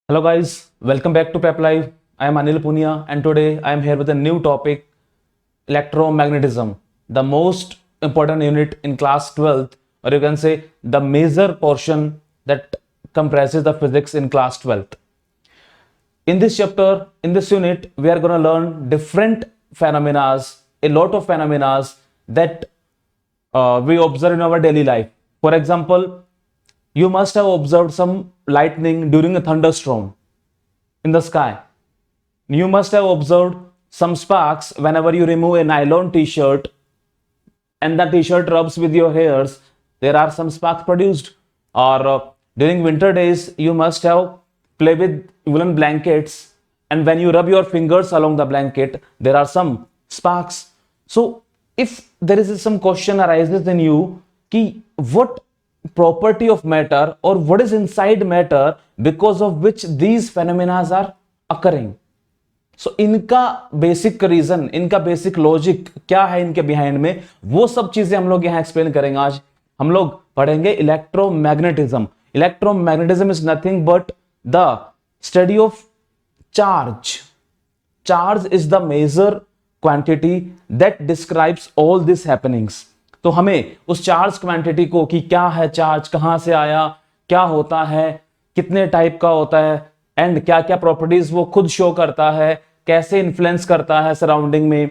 Hello guys, welcome back to Pep Live. I am Anil Punia and today I am here with a new topic, electromagnetism, the most important unit in class 12th, or you can say the major portion that comprises the physics in class 12th. In this chapter, in this unit, we are going to learn different phenomena, a lot of phenomena that we observe in our daily life. For example, you must have observed some lightning during a thunderstorm in the sky. You must have observed some sparks whenever you remove a nylon t-shirt and the t-shirt rubs with your hairs. There are some sparks produced. Or during winter days, you must have play with woolen blankets, and when you rub your fingers along the blanket, there are some sparks. So, if there is some question arises in you, कि what property of matter or what is inside matter because of which these phenomena are occurring. सो इनका basic reason, इनका basic logic क्या है इनके behind में, वो सब चीजें हम लोग यहां एक्सप्लेन करेंगे. आज हम लोग पढ़ेंगे electromagnetism. Electromagnetism is nothing but the study of charge. Charge is the major quantity that describes all this happenings. तो हमें उस चार्ज क्वांटिटी को कि क्या है चार्ज, कहां से आया, क्या होता है, कितने टाइप का होता है एंड क्या क्या प्रॉपर्टीज वो खुद शो करता है, कैसे इन्फ्लुएंस करता है सराउंडिंग में,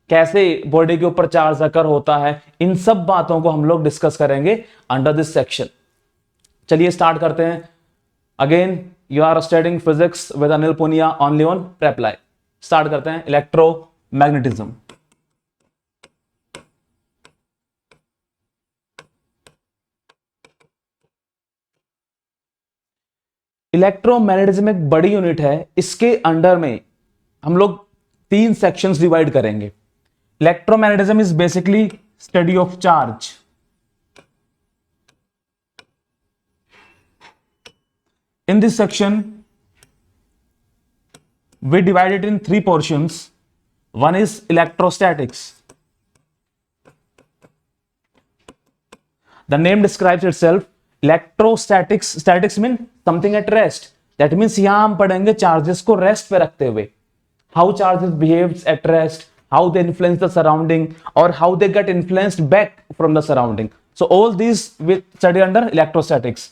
कैसे बॉडी के ऊपर चार्ज अकर होता है, इन सब बातों को हम लोग डिस्कस करेंगे अंडर दिस सेक्शन. चलिए स्टार्ट करते हैं. Again you are studying physics with Anil Puniya only on prep live. Start करते हैं इलेक्ट्रोमैग्नेटिज्म. इलेक्ट्रोमैग्नेटिज्म एक बड़ी यूनिट है. इसके अंडर में हम लोग 3 सेक्शंस डिवाइड करेंगे. Electromagnetism is basically study of charge. In this section, we divide it in 3 portions. One is electrostatics. The name describes itself. Electrostatics, statics mean something at rest. That means यहां हम पढ़ेंगे charges को rest पे रखते हुए. How charges behaves at rest, how they influence the surrounding, or how they get influenced back from the surrounding. So all these we study under electrostatics.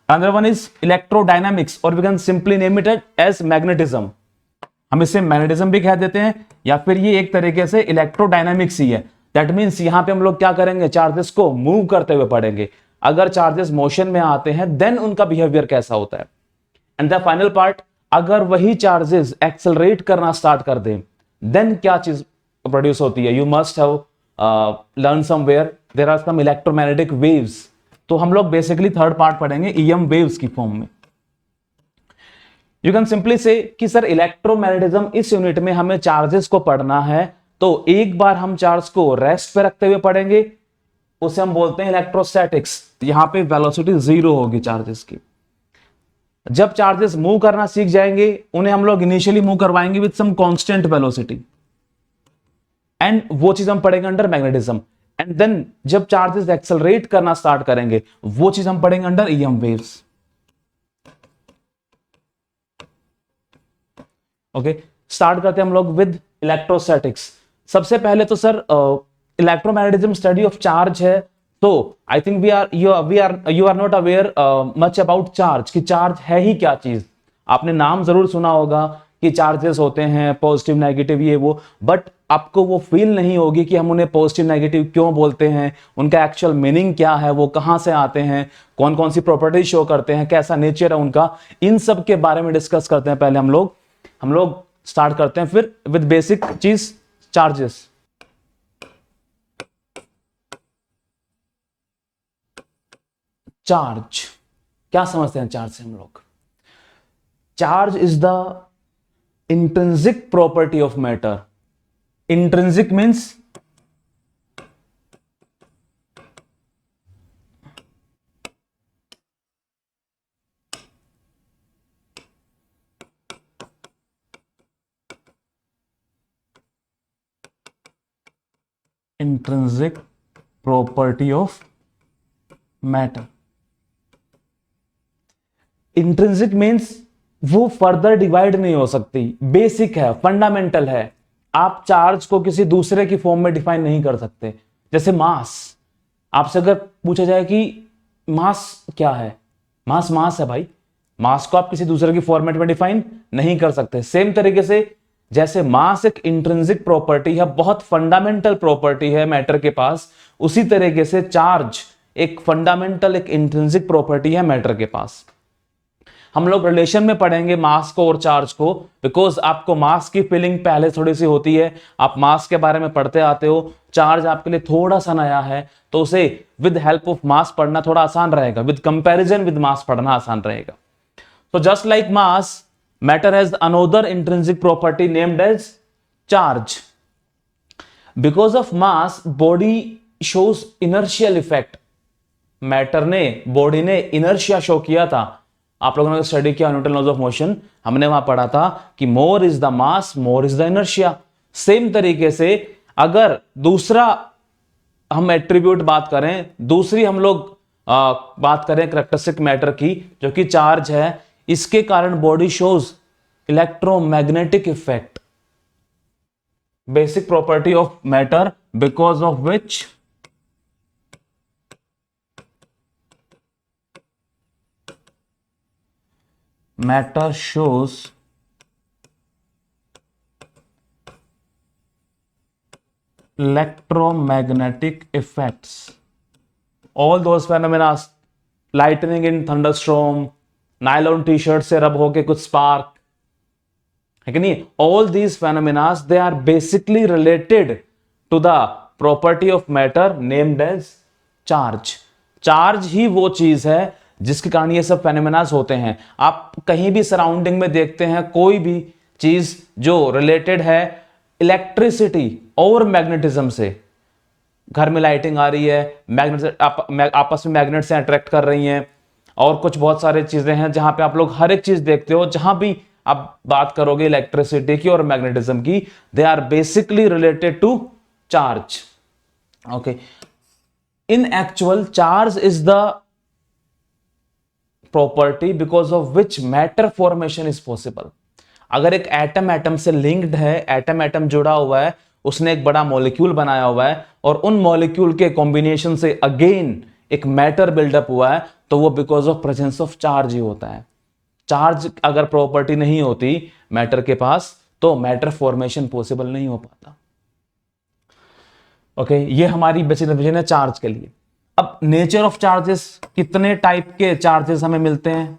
Another one is electrodynamics, or we can simply name it as magnetism. हम इसे magnetism भी कह देते हैं या फिर ये एक तरीके से इलेक्ट्रोडायनामिक्स ही है. दैट मीन्स यहां पे हम लोग क्या करेंगे, चार्जेस को मूव करते हुए पढ़ेंगे. अगर चार्जेस मोशन में आते हैं देन उनका बिहेवियर कैसा होता है. एंड द फाइनल पार्ट, अगर वही चार्जेस एक्सेलरेट करना स्टार्ट कर दें देन क्या चीज प्रोड्यूस होती है. You must have learn somewhere there are some electromagnetic waves. तो हम लोग बेसिकली थर्ड पार्ट पढ़ेंगे ईएम वेव्स की फॉर्म में. यू कैन सिंपली से कि सर इलेक्ट्रोमैग्नेटिज्म इस यूनिट में हमें चार्जेस को पढ़ना है तो एक बार हम चार्ज को रेस्ट पे रखते हुए पढ़ेंगे, उसे हम बोलते हैं इलेक्ट्रोस्टैटिक्स. यहां पे वेलोसिटी 0 होगी चार्जेस की. जब चार्जेस मूव करना सीख जाएंगे उन्हें हम लोग इनिशियली मूव करवाएंगे with some constant velocity and वो चीज हम पढ़ेंगे अंडर मैग्नेटिज्म. एंड देन जब चार्जेस एक्सेलरेट करना स्टार्ट करेंगे वो चीज हम पढ़ेंगे under EM waves. Okay, start करते हैं हम लोग विद इलेक्ट्रोस्टैटिक्स. सबसे पहले तो sir electromagnetism study of charge है, तो I think you are not aware much about charge कि चार्ज है ही क्या चीज. आपने नाम जरूर सुना होगा कि चार्जेस होते हैं पॉजिटिव नेगेटिव ये वो, बट आपको वो फील नहीं होगी कि हम उन्हें पॉजिटिव नेगेटिव क्यों बोलते हैं, उनका एक्चुअल मीनिंग क्या है, वो कहां से आते हैं, कौन कौन सी प्रॉपर्टी शो करते हैं, कैसा नेचर है उनका. इन सब के बारे में डिस्कस करते हैं. पहले हम लोग स्टार्ट करते हैं फिर विद बेसिक चीज चार्जेस. चार्ज क्या समझते हैं चार्ज से हम लोग. Charge is the intrinsic property of matter. Intrinsic means intrinsic property of matter. Intrinsic means वो फर्दर डिवाइड नहीं हो सकती, बेसिक है, फंडामेंटल है। आप चार्ज को किसी दूसरे की फॉर्म में डिफाइन नहीं कर सकते। जैसे मास, आपसे अगर पूछा जाए कि मास क्या है, मास मास है भाई, मास को आप किसी दूसरे की फॉर्मेट में डिफाइन नहीं कर सकते। सेम तरीके से जैसे मास एक इंट्रिंसिक प्रॉपर्टी है, बहुत फंडामेंटल प्रॉपर्टी है मैटर के पास, उसी तरीके से चार्ज एक फंडामेंटल, एक इंट्रिंसिक प्रॉपर्टी है मैटर के पास। हम लोग रिलेशन में पढ़ेंगे मास को और चार्ज को, बिकॉज आपको मास की फीलिंग पहले थोड़ी सी होती है, आप मास के बारे में पढ़ते आते हो। चार्ज आपके लिए थोड़ा सा नया है, तो उसे विद हेल्प ऑफ मास पढ़ना थोड़ा आसान रहेगा, विद कंपैरिजन विद मास पढ़ना आसान रहेगा। So just like mass, matter has another intrinsic property named as charge. Because of mass, body shows inertial effect. Matter ने, बॉडी ने इनर्शिया शो किया था। आप लोगों ने स्टडी किया न्यूटन लॉज ऑफ मोशन, हमने वहां पढ़ा था कि more is the mass, more is the inertia. Same तरीके से अगर दूसरा हम एट्रीब्यूट बात करें, दूसरी हम लोग बात करें करेक्टरिस्टिक मैटर की, जो कि चार्ज है, इसके कारण body shows electromagnetic effect, basic property of matter, because of which matter shows electromagnetic effects. All those phenomena, lightning in thunderstorm, nylon T shirt से रब होके कुछ स्पार्क है कि नहीं, all these phenomena they are basically related to the property of matter named as charge. Charge ही वो चीज है जिसके कारण ये सब फेनोमेनास होते हैं। आप कहीं भी सराउंडिंग में देखते हैं कोई भी चीज जो रिलेटेड है इलेक्ट्रिसिटी और मैग्नेटिज्म से, घर में लाइटिंग आ रही है, मैग्नेट आपस में मैग्नेट से अट्रैक्ट कर रही हैं, और कुछ बहुत सारे चीजें हैं जहां पे आप लोग हर एक चीज देखते हो, जहां भी आप बात करोगे इलेक्ट्रिसिटी की और मैग्नेटिज्म की, they are basically related to charge. Okay, in actual charge is the property because of which matter formation is possible. अगर एक एटम एटम से लिंक्ड है, एटम एटम जुड़ा हुआ है, उसने एक बड़ा मॉलिक्यूल बनाया हुआ है, और उन मॉलिक्यूल के कॉम्बिनेशन से अगेन एक मैटर बिल्डअप हुआ है, तो वो because of presence of charge ही होता है। चार्ज अगर प्रॉपर्टी नहीं होती मैटर के पास, तो मैटर फॉर्मेशन पॉसिबल नहीं हो पाता। ओके, ये हमारी बेसिक डेफिनेशन है चार्ज के लिए। अब नेचर ऑफ चार्जेस, कितने टाइप के चार्जेस हमें मिलते हैं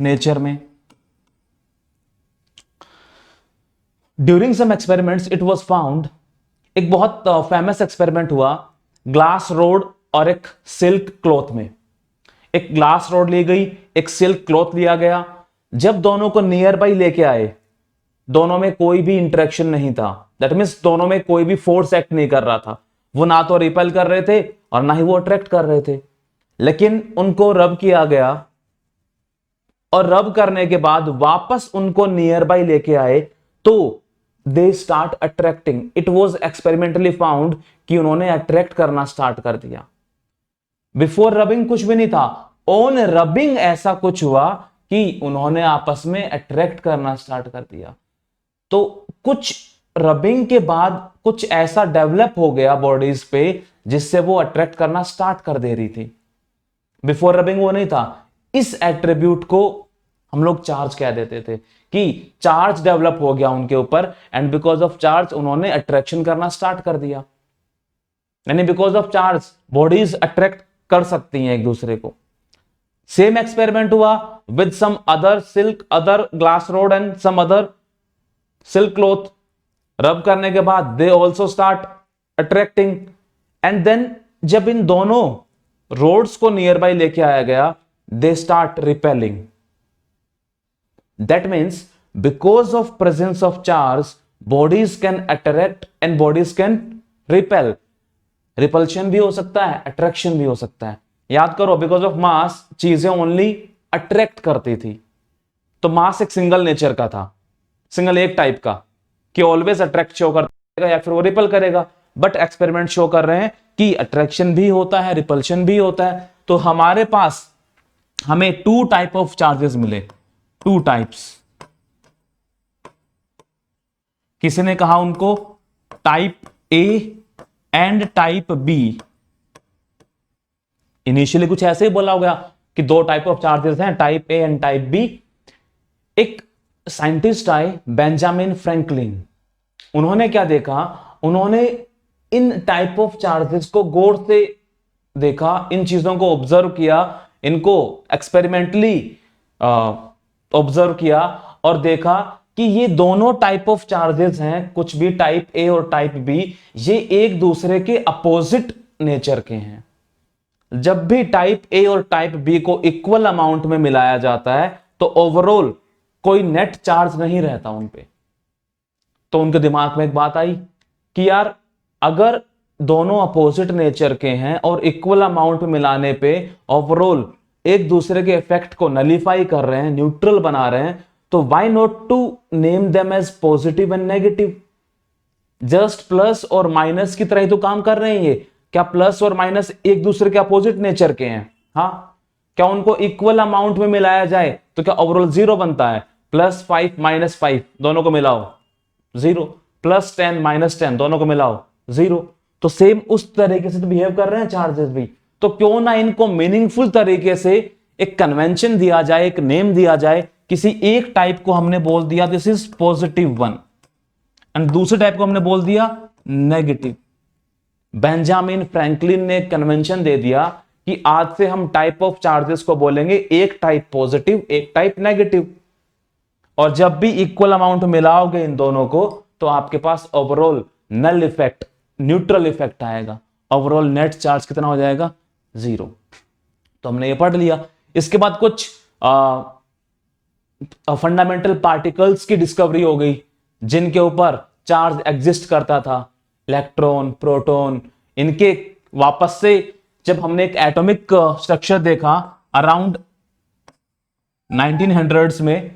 नेचर में? During some experiments it was found, एक बहुत फेमस एक्सपेरिमेंट हुआ ग्लास रोड और एक सिल्क क्लॉथ में। एक ग्लास रोड ली गई, एक सिल्क क्लॉथ लिया गया। जब दोनों को नियर बाई लेके आए, दोनों में कोई भी इंटरेक्शन नहीं था, दैट मीन्स दोनों में कोई भी फोर्स एक्ट नहीं कर रहा था। वो ना तो रिपेल कर रहे थे और ना ही वो अट्रैक्ट कर रहे थे, लेकिन उनको रब किया गया, और रब करने के बाद वापस उनको नियर बाई लेके आए, तो they start attracting. It was experimentally found कि उन्होंने अट्रैक्ट करना स्टार्ट कर दिया। बिफोर रबिंग कुछ भी नहीं था, ऑन रबिंग ऐसा कुछ हुआ कि उन्होंने आपस में अट्रैक्ट करना स्टार्ट कर दिया। तो कुछ रबिंग के बाद कुछ ऐसा डेवलप हो गया बॉडीज पे जिससे वो अट्रैक्ट करना स्टार्ट कर दे रही थी। बिफोर रबिंग वो नहीं था। इस एट्रीब्यूट को हम लोग चार्ज कह देते थे कि चार्ज डेवलप हो गया उनके ऊपर, एंड बिकॉज ऑफ चार्ज उन्होंने अट्रैक्शन करना स्टार्ट कर दिया। यानी because of charge bodies attract कर सकती हैं एक दूसरे को। सेम एक्सपेरिमेंट हुआ with some other silk, other glass rod and some other silk cloth. Rub करने के बाद they also start attracting, and then जब इन दोनों रोड्स को नियर बाई लेके आया गया, they start repelling. That means because of presence of charge, bodies can attract and bodies can repel. Repulsion भी हो सकता है, attraction भी हो सकता है। याद करो, because of mass चीजें only attract करती थी। तो मास एक सिंगल नेचर का था, सिंगल एक टाइप का, कि ऑलवेज अट्रैक्ट शो करेगा या फिर वो रिपल करेगा। बट एक्सपेरिमेंट शो कर रहे हैं कि अट्रैक्शन भी होता है, रिपल्शन भी होता है। तो हमारे पास हमें टू टाइप ऑफ चार्जेस मिले, टू टाइप्स। किसी ने कहा उनको type A and type B. Initially कुछ ऐसे ही बोला होगा कि दो टाइप ऑफ चार्जेस हैं, type A and type B. एक साइंटिस्ट आए, बेंजामिन फ्रैंकलिन। उन्होंने क्या देखा, उन्होंने इन टाइप ऑफ चार्जेस को गौर से देखा, इन चीजों को ऑब्जर्व किया, इनको एक्सपेरिमेंटली ऑब्जर्व किया और देखा कि ये दोनों टाइप ऑफ चार्जेस हैं, कुछ भी टाइप ए और टाइप बी, ये एक दूसरे के अपोजिट नेचर के हैं। जब भी टाइप ए और टाइप बी को इक्वल अमाउंट में मिलाया जाता है तो ओवरऑल कोई नेट चार्ज नहीं रहता उन पे। तो उनके दिमाग में एक बात आई कि यार अगर दोनों अपोजिट नेचर के हैं और इक्वल अमाउंट में मिलाने पे ओवरऑल एक दूसरे के इफेक्ट को नलीफाई कर रहे हैं, न्यूट्रल बना रहे हैं, तो why not to name them as positive and negative. Just plus और माइनस की तरह ही तो काम कर रहे हैं ये। क्या प्लस और माइनस एक दूसरे के अपोजिट नेचर के हैं? हाँ। क्या उनको इक्वल अमाउंट में मिलाया जाए तो क्या ओवरऑल जीरो बनता है? +5 -5 दोनों को मिलाओ 0, +10 -10 दोनों को मिलाओ 0। तो सेम उस तरीके से तो बिहेव कर रहे हैं चार्जेस भी। तो क्यों ना इनको मीनिंगफुल तरीके से एक कन्वेंशन दिया जाए, एक नेम दिया जाए। किसी एक टाइप को हमने बोल दिया दिस इज +1 एंड दूसरे टाइप को हमने बोल दिया नेगेटिव। बेंजामिन फ्रैंकलिन ने कन्वेंशन दे दिया कि आज से हम टाइप ऑफ चार्जेस को बोलेंगे एक टाइप पॉजिटिव, एक टाइप नेगेटिव। और जब भी इक्वल अमाउंट मिलाओगे इन दोनों को तो आपके पास ओवरऑल नल इफेक्ट, न्यूट्रल इफेक्ट आएगा। ओवरऑल नेट चार्ज कितना हो जाएगा? 0। तो हमने ये पढ़ लिया। इसके बाद कुछ फंडामेंटल पार्टिकल्स की डिस्कवरी हो गई जिनके ऊपर चार्ज एग्जिस्ट करता था, इलेक्ट्रॉन, प्रोटॉन। इनके वापस से जब हमने एक एटॉमिक स्ट्रक्चर देखा अराउंड 1900s में,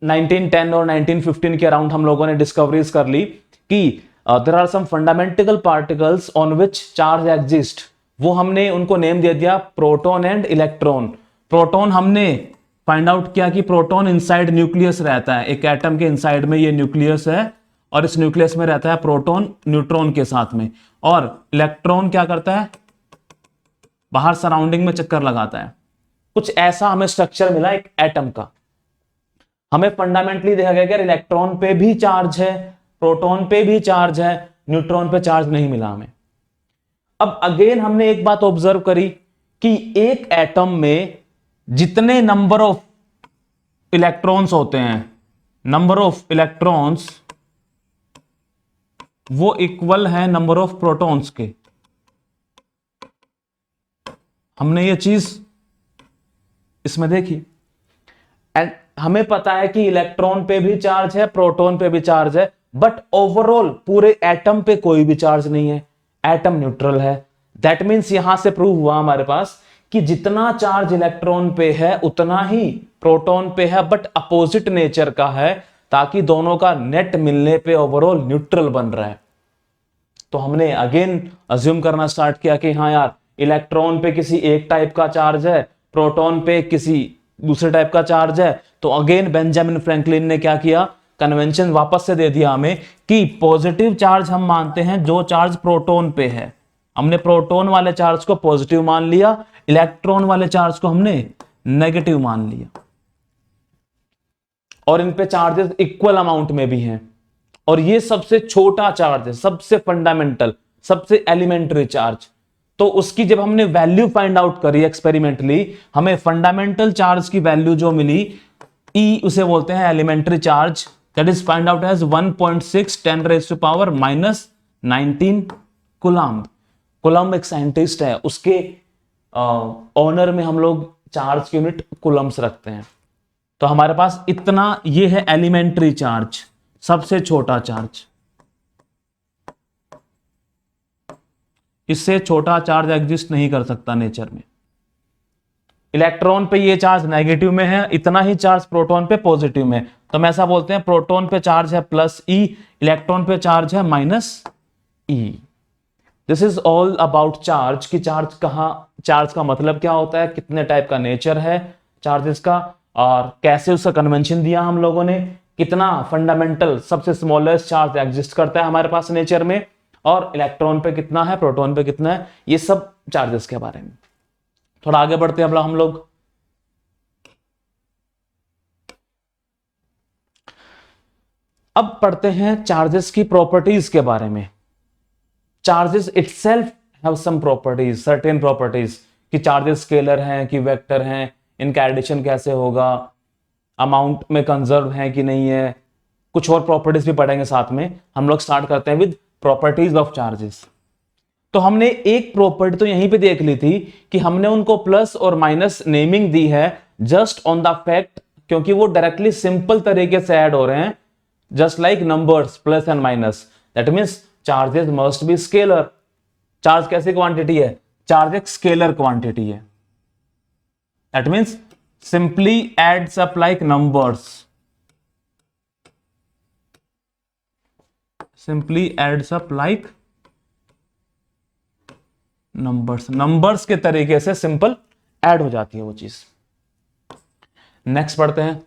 1910 और 1915 के अराउंड हम लोगों ने डिस्कवरीज कर ली कि there are some fundamental particles on which charge exist. वो हमने उनको नेम दे दिया प्रोटॉन एंड इलेक्ट्रॉन। प्रोटॉन हमने फाइंड आउट किया कि प्रोटॉन इनसाइड न्यूक्लियस रहता है, एक एटम के इनसाइड में ये न्यूक्लियस है और इस न्यूक्लियस में रहता है प्रोटॉन न्यूट्रॉन के साथ में। और इलेक्ट्रॉन क्या करता है? बाहर सराउंडिंग में चक्कर लगाता है। कुछ ऐसा हमें स्ट्रक्चर मिला एक एटम का। हमें फंडामेंटली देखा गया कि इलेक्ट्रॉन पे भी चार्ज है, प्रोटॉन पे भी चार्ज है, न्यूट्रॉन पे चार्ज नहीं मिला हमें। अब अगेन हमने एक बात ऑब्जर्व करी कि एक एटम में जितने नंबर ऑफ इलेक्ट्रॉन्स होते हैं, नंबर ऑफ इलेक्ट्रॉन्स वो इक्वल है नंबर ऑफ प्रोटॉन्स के। हमने ये चीज इसमें देखी एंड हमें पता है कि इलेक्ट्रॉन पे भी चार्ज है, प्रोटॉन पे भी चार्ज है, बट ओवरऑल पूरे एटम पे कोई भी चार्ज नहीं है, एटम न्यूट्रल है। दैट मीन्स यहां से प्रूव हुआ हमारे पास कि जितना चार्ज इलेक्ट्रॉन पे है उतना ही प्रोटॉन पे है, बट अपोजिट नेचर का है, ताकि दोनों का नेट मिलने पे ओवरऑल न्यूट्रल बन रहा है। तो हमने अगेन अज्यूम करना स्टार्ट किया कि हाँ यार, इलेक्ट्रॉन पे किसी एक टाइप का चार्ज है, प्रोटॉन पे किसी दूसरे टाइप का चार्ज है। तो अगेन बेंजामिन फ्रैंकलिन ने क्या किया? कन्वेंशन वापस से दे दिया हमें कि पॉजिटिव चार्ज हम मानते हैं जो चार्ज प्रोटॉन पे है। हमने प्रोटॉन वाले चार्ज को पॉजिटिव मान लिया, इलेक्ट्रॉन वाले चार्ज को हमने नेगेटिव मान लिया। और इन पे चार्जेस इक्वल अमाउंट में भी हैं। और ये सबसे छोटा चार्ज है, सबसे फंडामेंटल, सबसे एलिमेंट्री चार्ज। तो उसकी जब हमने वैल्यू फाइंड आउट करी एक्सपेरिमेंटली, हमें फंडामेंटल चार्ज की वैल्यू जो मिली, ई उसे बोलते हैं elementary charge, that is find out as 1.6 10⁻⁻19 coulomb. Coulomb एक साइंटिस्ट है, उसके ऑनर में हम लोग चार्ज की यूनिट कूलम्ब्स रखते हैं। तो हमारे पास इतना ये है एलिमेंट्री चार्ज, सबसे छोटा चार्ज। इससे छोटा चार्ज एग्जिस्ट नहीं कर सकता नेचर में। इलेक्ट्रॉन पे ये चार्ज नेगेटिव में है, इतना ही चार्ज प्रोटॉन पे पॉजिटिव में। तो हम ऐसा बोलते हैं प्रोटॉन पे चार्ज है +E, इलेक्ट्रॉन पे चार्ज है -E। This is all about charge कि चार्ज कहाँ, चार्ज का मतलब क्या होता है, कितने टाइप का नेचर है चार्जेस का, और कैसे उसका कन्वेंशन दिया हम लोगों ने, कितना फंडामेंटल सबसे स्मॉलेस्ट चार्ज एग्जिस्ट करता है हमारे पास नेचर में, और इलेक्ट्रॉन पे कितना है, प्रोटॉन पे कितना है, ये सब चार्जेस के बारे में। थोड़ा आगे बढ़ते हैं हम लोग। अब पढ़ते हैं चार्जेस की प्रॉपर्टीज के बारे में। Charges itself have some properties, certain properties, कि चार्जेस स्केलर हैं कि वेक्टर हैं, इनका एडिशन कैसे होगा, अमाउंट में कंजर्व है कि नहीं है, कुछ और प्रॉपर्टीज भी पढ़ेंगे साथ में। हम लोग स्टार्ट करते हैं विद प्रॉपर्टीज ऑफ चार्जेस। तो हमने एक प्रॉपर्टी तो यहीं पे देख ली थी कि हमने उनको प्लस और माइनस नेमिंग दी है जस्ट ऑन द फैक्ट, क्योंकि वो डायरेक्टली सिंपल तरीके से ऐड हो रहे हैं, just like numbers plus and minus. That means charges must be scalar. Charge कैसी क्वांटिटी है, चार्ज एक स्केलर क्वांटिटी है। That means simply adds up like numbers, simply adds up like numbers, numbers के तरीके से सिंपल ऐड हो जाती है वो चीज। नेक्स्ट पढ़ते हैं।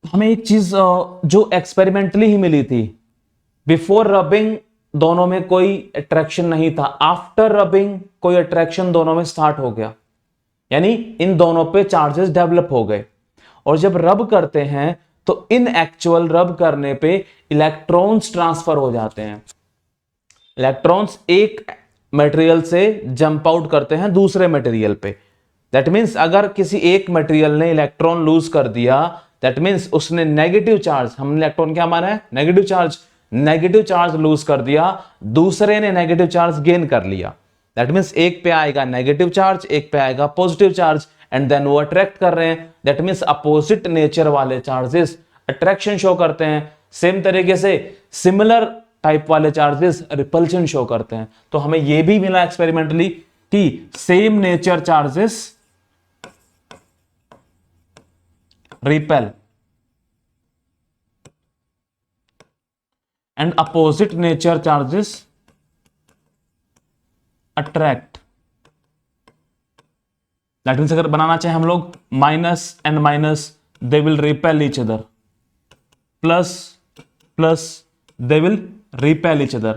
हमें एक चीज जो एक्सपेरिमेंटली ही मिली थी, बिफोर रबिंग दोनों में कोई अट्रैक्शन नहीं था, आफ्टर रबिंग कोई अट्रैक्शन दोनों में स्टार्ट हो गया, यानी इन दोनों पे चार्जेस डेवलप हो गए। और जब रब करते हैं तो इन एक्चुअल रब करने पे इलेक्ट्रॉन्स ट्रांसफर हो जाते हैं। इलेक्ट्रॉन्स एक मटेरियल से जंप आउट करते हैं दूसरे मटेरियल पे। दैट मीन्स अगर किसी एक मटेरियल ने इलेक्ट्रॉन लूज कर दिया, दैट मीन्स उसने नेगेटिव चार्ज, हमने इलेक्ट्रॉन क्या माना है, negative charge, negative charge lose कर दिया, दूसरे ने नेगेटिव चार्ज गेन कर लिया। दैट मीन्स एक पे आएगा नेगेटिव चार्ज, एक पे आएगा पॉजिटिव चार्ज, एंड देन वो अट्रैक्ट कर रहे हैं। दैट मीन्स अपोजिट नेचर वाले चार्जेस अट्रैक्शन शो करते हैं, सेम तरीके से सिमिलर टाइप वाले चार्जेस रिपल्शन शो करते हैं। तो हमें यह भी मिला एक्सपेरिमेंटली कि same nature charges repel and opposite nature charges attract. That means अगर बनाना चाहे हम लोग minus and minus, they will repel each other, plus plus they will repel each other,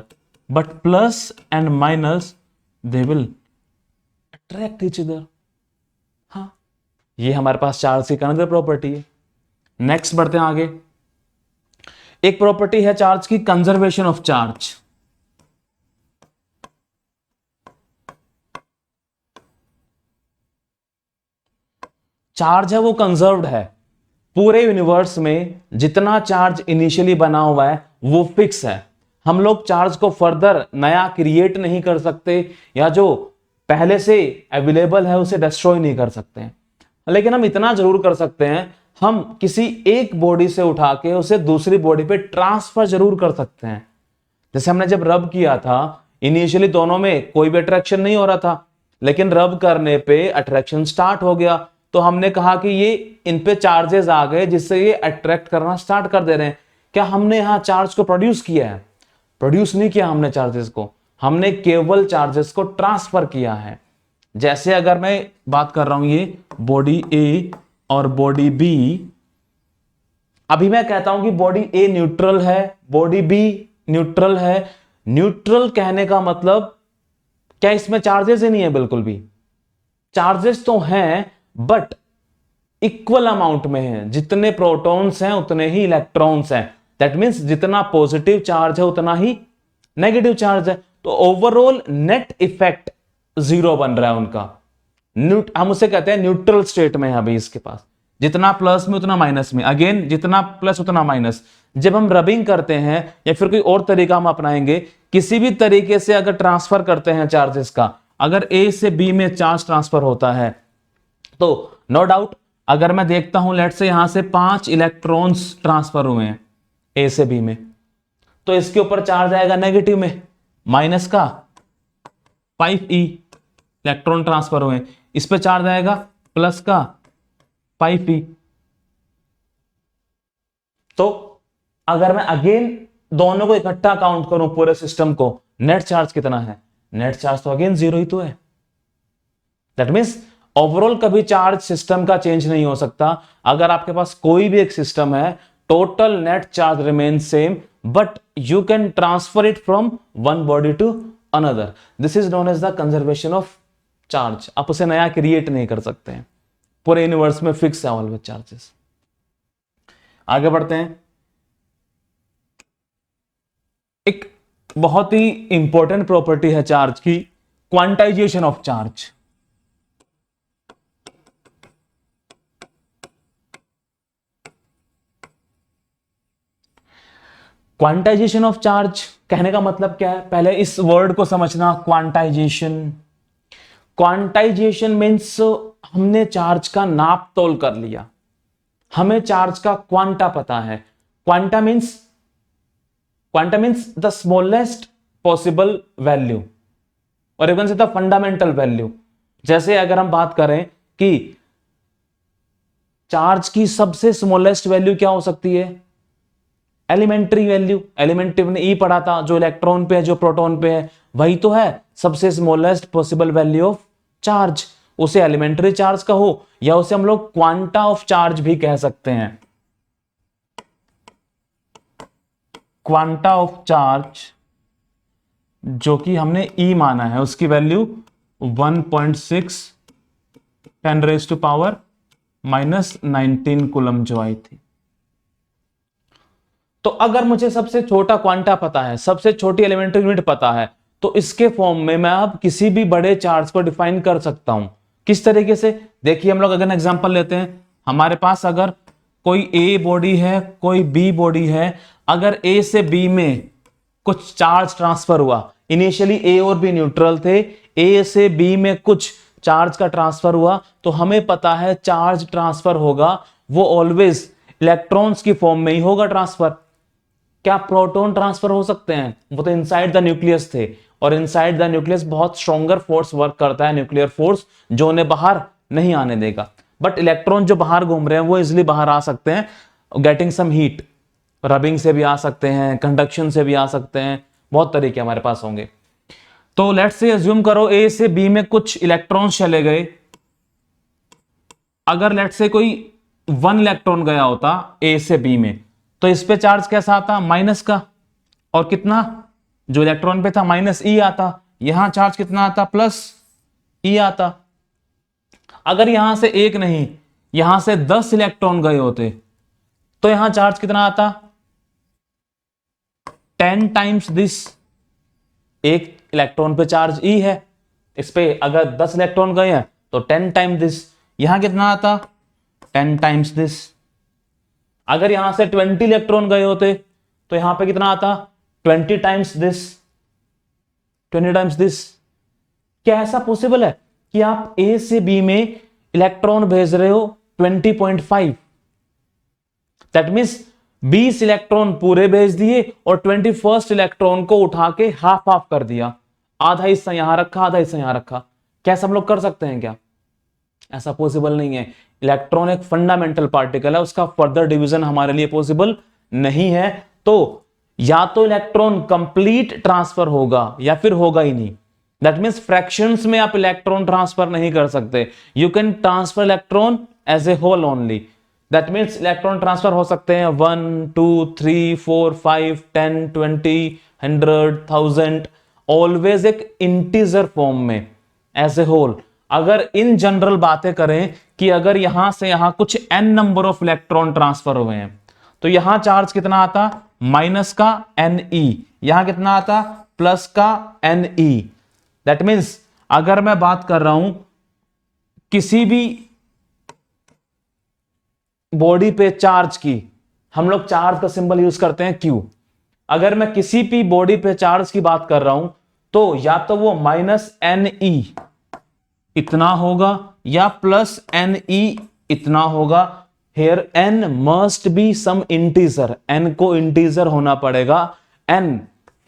but plus and minus they will attract each other। हाँ, ये हमारे पास charge की another property है। Next बढ़ते हैं आगे। एक प्रॉपर्टी है चार्ज की, कंजर्वेशन ऑफ चार्ज। चार्ज है वो कंजर्व्ड है, पूरे यूनिवर्स में जितना चार्ज इनिशियली बना हुआ है वो फिक्स है। हम लोग चार्ज को फर्दर नया क्रिएट नहीं कर सकते, या जो पहले से अवेलेबल है उसे डिस्ट्रॉय नहीं कर सकते हैं। लेकिन हम इतना जरूर कर सकते हैं, हम किसी एक बॉडी से उठा के उसे दूसरी बॉडी पे ट्रांसफर जरूर कर सकते हैं। जैसे हमने जब रब किया था, इनिशियली दोनों में कोई भी अट्रैक्शन नहीं हो रहा था, लेकिन रब करने पे अट्रैक्शन स्टार्ट हो गया। तो हमने कहा कि ये इन पे चार्जेस आ गए जिससे ये अट्रैक्ट करना स्टार्ट कर दे रहे हैं। क्या हमने यहां चार्ज को प्रोड्यूस किया है? प्रोड्यूस नहीं किया हमने चार्जेस को, हमने केवल चार्जेस को ट्रांसफर किया है। जैसे अगर मैं बात कर रहा हूं ये बॉडी ए और बॉडी बी, अभी मैं कहता हूं कि बॉडी ए न्यूट्रल है, बॉडी बी न्यूट्रल है। न्यूट्रल कहने का मतलब क्या इसमें चार्जेस ही नहीं है? बिल्कुल भी चार्जेस तो हैं, बट इक्वल अमाउंट में है। जितने प्रोटॉन्स हैं उतने ही इलेक्ट्रॉन्स हैं। दैट मीन्स जितना पॉजिटिव चार्ज है उतना ही नेगेटिव चार्ज है। तो ओवरऑल नेट इफेक्ट जीरो बन रहा है उनका। हम उसे कहते हैं न्यूट्रल स्टेट में है अभी इसके पास, जितना प्लस में उतना माइनस में, अगेन जितना प्लस उतना माइनस। जब हम रबिंग करते हैं या फिर कोई और तरीका हम अपनाएंगे, किसी भी तरीके से अगर ट्रांसफर करते हैं चार्जेस का, अगर ए से बी में चार्ज ट्रांसफर होता है तो नो डाउट, अगर मैं देखता हूं लेट से यहां से 5 इलेक्ट्रॉन्स ट्रांसफर हुए हैं ए से बी में, तो इसके ऊपर चार्ज आएगा नेगेटिव में, माइनस का 5e इलेक्ट्रॉन ट्रांसफर हुए, इस पे चार्ज आएगा प्लस का 5e। तो अगर मैं अगेन दोनों को इकट्ठा काउंट करूं पूरे सिस्टम को, नेट चार्ज कितना है? नेट चार्ज तो अगेन जीरो ही तो है। दैट मीन्स ओवरऑल कभी चार्ज सिस्टम का चेंज नहीं हो सकता। अगर आपके पास कोई भी एक सिस्टम है, total net charge remain same, but you can transfer it from one body to another. This is known as the conservation of charge. आप उसे नया क्रिएट नहीं कर सकते हैं, पूरे यूनिवर्स में फिक्स है ऑलवेज चार्जेस। आगे बढ़ते हैं। एक बहुत ही इंपॉर्टेंट प्रॉपर्टी है चार्ज की, quantization of charge. Quantization of charge कहने का मतलब क्या है? पहले इस वर्ड को समझना, क्वांटाइजेशन। क्वांटाइजेशन मीन्स हमने चार्ज का नाप तोल कर लिया, हमें चार्ज का क्वांटा पता है। Quanta means the smallest possible value और इवन से द फंडामेंटल वैल्यू। जैसे अगर हम बात करें कि चार्ज की सबसे स्मॉलेस्ट वैल्यू क्या हो सकती है? Elementary value. एलिमेंट्री ने ई पढ़ा था, जो इलेक्ट्रॉन पे है, जो प्रोटॉन पे है, वही तो है सबसे smallest possible value of charge. उसे एलिमेंट्री चार्ज कहो या उसे हम लोग क्वांटा ऑफ चार्ज भी कह सकते हैं। क्वांटा ऑफ चार्ज जो कि हमने ई माना है, उसकी वैल्यू 1.6 10⁻⁻⁻19 कूलम जो आई थी। तो अगर मुझे सबसे छोटा क्वांटा पता है, सबसे छोटी एलिमेंट्री यूनिट पता है, तो इसके फॉर्म में मैं अब किसी भी बड़े चार्ज को डिफाइन कर सकता हूं। किस तरीके से? देखिए, हम लोग अगर एग्जांपल लेते हैं, हमारे पास अगर कोई ए बॉडी है, कोई बी बॉडी है, अगर ए से बी में कुछ चार्ज ट्रांसफर हुआ, इनिशियली ए और बी न्यूट्रल थे, ए से बी में कुछ चार्ज का ट्रांसफर हुआ, तो हमें पता है चार्ज ट्रांसफर होगा वो ऑलवेज इलेक्ट्रॉन्स की फॉर्म में ही होगा ट्रांसफर। क्या प्रोटॉन ट्रांसफर हो सकते हैं? वो तो इनसाइड द न्यूक्लियस थे, और इनसाइड द न्यूक्लियस बहुत स्ट्रॉन्गर फोर्स वर्क करता है, न्यूक्लियर फोर्स, जो उन्हें बाहर नहीं आने देगा। बट इलेक्ट्रॉन जो बाहर घूम रहे हैं वो इजिली बाहर आ सकते हैं, गेटिंग सम हीट। रबिंग से भी आ सकते हैं, कंडक्शन से भी आ सकते हैं, बहुत तरीके हमारे पास होंगे। तो लेट्स से अज्यूम करो ए से बी में कुछ इलेक्ट्रॉन्स चले गए। अगर लेट्स से कोई 1 इलेक्ट्रॉन गया होता ए से बी में, तो इस पे चार्ज कैसा आता? माइनस का। और कितना? जो इलेक्ट्रॉन पे था माइनस ई आता। यहां चार्ज कितना आता? प्लस ई आता। अगर यहां से एक नहीं, यहां से 10 इलेक्ट्रॉन गए होते, तो यहां चार्ज कितना आता? 10 टाइम्स दिस। एक इलेक्ट्रॉन पे चार्ज ई है, इस पे अगर 10 इलेक्ट्रॉन गए हैं तो 10 टाइम दिस। यहां कितना आता? 10 टाइम्स दिस। अगर यहां से 20 इलेक्ट्रॉन गए होते तो यहां पे कितना आता? 20 टाइम्स दिस, 20 टाइम्स दिस। क्या ऐसा पॉसिबल है कि आप ए से बी में इलेक्ट्रॉन भेज रहे हो 20.5? दैट मीन्स 20 इलेक्ट्रॉन पूरे भेज दिए और 21st इलेक्ट्रॉन को उठा के हाफ हाफ कर दिया, आधा हिस्सा यहां रखा, आधा हिस्सा यहां रखा। क्या सब लोग कर सकते हैं क्या? ऐसा पॉसिबल नहीं है। इलेक्ट्रॉन एक फंडामेंटल पार्टिकल है, उसका फर्दर डिवीजन हमारे लिए पॉसिबल नहीं है। तो या तो इलेक्ट्रॉन कंप्लीट ट्रांसफर होगा या फिर होगा ही नहीं। दैट मीन्स फ्रैक्शंस में आप इलेक्ट्रॉन ट्रांसफर नहीं कर सकते। You can transfer electron as a whole only. That means electron transfer हो सकते हैं 1 2 3 4 5 10 20 100 1000, ऑलवेज एक इंटीजर फॉर्म में एज ए होल। अगर इन जनरल बातें करें कि अगर यहां से यहां कुछ n number of electron transfer हुए हैं, तो यहां चार्ज कितना आता? माइनस का Ne। यहां कितना आता? प्लस का Ne। दैट मीन्स अगर मैं बात कर रहा हूं किसी भी बॉडी पे चार्ज की, हम लोग चार्ज का सिंबल यूज करते हैं Q। अगर मैं किसी भी बॉडी पे चार्ज की बात कर रहा हूं तो या तो वो Ne इतना होगा या प्लस Ne इतना होगा। Here n must be some integer, n को इंटीजर होना पड़ेगा, n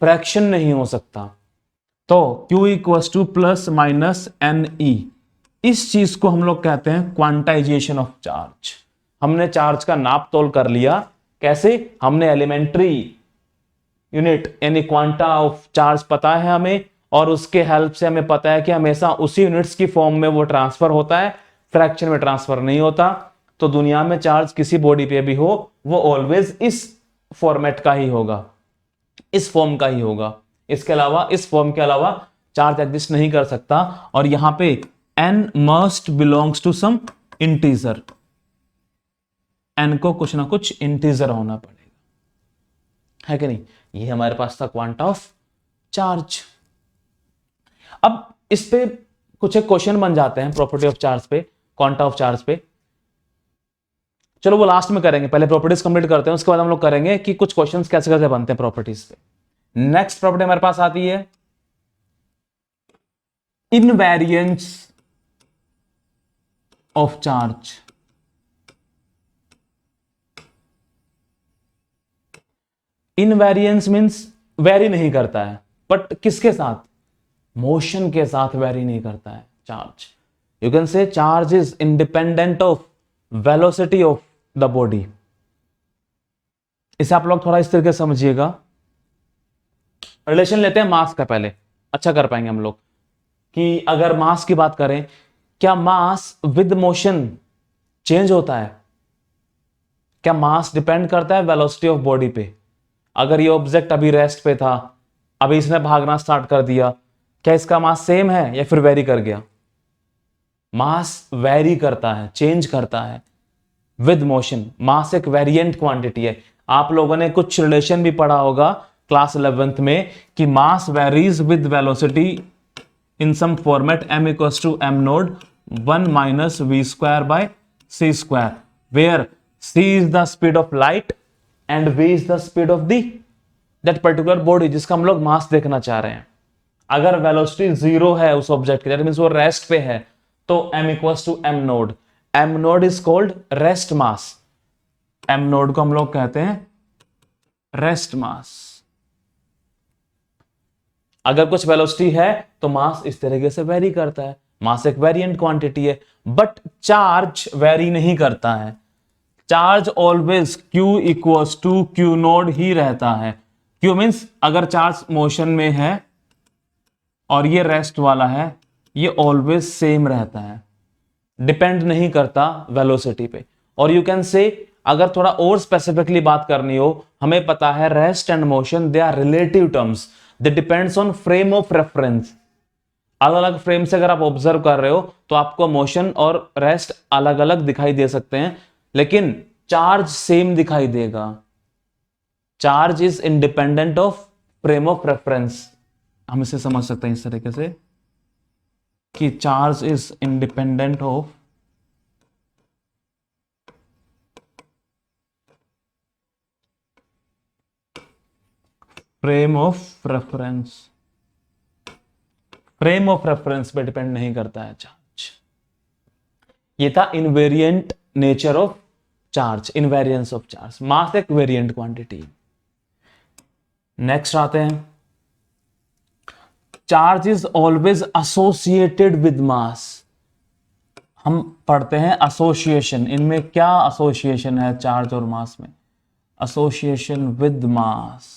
फ्रैक्शन नहीं हो सकता। तो Q equals two plus minus Ne। इस चीज को हम लोग कहते हैं क्वांटाइजेशन ऑफ चार्ज। हमने चार्ज का नाप तोल कर लिया। कैसे? हमने एलिमेंट्री यूनिट यानी क्वांटा ऑफ चार्ज पता है हमें, और उसके हेल्प से हमें पता है कि हमेशा उसी यूनिट्स की फॉर्म में वो ट्रांसफर होता है, फ्रैक्शन में ट्रांसफर नहीं होता। तो दुनिया में चार्ज किसी बॉडी पे भी हो वो ऑलवेज इस फॉर्मेट का ही होगा, इस फॉर्म का ही होगा। इसके अलावा, इस फॉर्म के अलावा चार्ज एग्जिस्ट नहीं कर सकता। और यहां पे n must belongs to some integer, n को कुछ ना कुछ इंटीजर होना पड़ेगा, है कि नहीं। ये हमारे पास था क्वांटा ऑफ चार्ज। अब इस पे कुछ एक क्वेश्चन बन जाते हैं प्रॉपर्टी ऑफ चार्ज पे, क्वांटा ऑफ चार्ज पे। चलो वो लास्ट में करेंगे, पहले प्रॉपर्टीज कंप्लीट करते हैं, उसके बाद हम लोग करेंगे कि कुछ क्वेश्चंस कैसे कैसे बनते हैं प्रॉपर्टीज पे। नेक्स्ट प्रॉपर्टी हमारे पास आती है invariance of charge. Invariance means very नहीं करता है, बट किसके साथ, मोशन के साथ वेरी नहीं करता है charge. You can say charge is independent of velocity of the body. इसे आप लोग थोड़ा इस तरीके से समझिएगा। रिलेशन लेते हैं मास का, पहले अच्छा कर पाएंगे हम लोग कि अगर मास की बात करें, क्या मास विद मोशन चेंज होता है? क्या मास डिपेंड करता है वेलोसिटी ऑफ बॉडी पे? अगर ये ऑब्जेक्ट अभी रेस्ट पे था, अभी इसने भागना स्टार्ट कर दिया, क्या इसका मास सेम है या फिर वेरी कर गया? मास वेरी करता है, चेंज करता है विद मोशन। मास एक वेरिएंट क्वांटिटी है। आप लोगों ने कुछ रिलेशन भी पढ़ा होगा क्लास 11th में कि mass varies with velocity in some format m equals to m nought 1 minus v square by c square, where c is the speed of light and v is the speed of that particular body जिसका हम लोग मास देखना चाह रहे हैं। अगर velocity 0 है उस ऑब्जेक्ट की, दैट मींस वो रेस्ट पे है, तो m equals to m naught. m naught is called rest mass. m naught को हम लोग कहते हैं रेस्ट मास। अगर कुछ वेलोसिटी है तो मास इस तरीके से वेरी करता है। मास एक वेरिएंट क्वांटिटी है, बट चार्ज वेरी नहीं करता है। Charge always q equals to q nought ही रहता है। q मींस अगर चार्ज मोशन में है और ये रेस्ट वाला है, ये ऑलवेज सेम रहता है, डिपेंड नहीं करता वेलोसिटी पे। और यू कैन से, अगर थोड़ा और स्पेसिफिकली बात करनी हो, हमें पता है rest and motion they are relative terms, they depends on frame of reference. अलग अलग फ्रेम से अगर आप ऑब्जर्व कर रहे हो तो आपको मोशन और रेस्ट अलग अलग दिखाई दे सकते हैं, लेकिन चार्ज सेम दिखाई देगा। Charge is independent of frame of reference. हम इसे समझ सकते हैं इस तरीके से कि charge is independent of frame of reference. Frame of reference पे डिपेंड नहीं करता है चार्ज। ये था invariant nature of charge, invariance of charge. Mass एक वेरिएंट क्वांटिटी। नेक्स्ट आते हैं, charge is always associated with mass. हम पढ़ते हैं एसोसिएशन, इनमें क्या एसोसिएशन है चार्ज और मास में? Association with mass.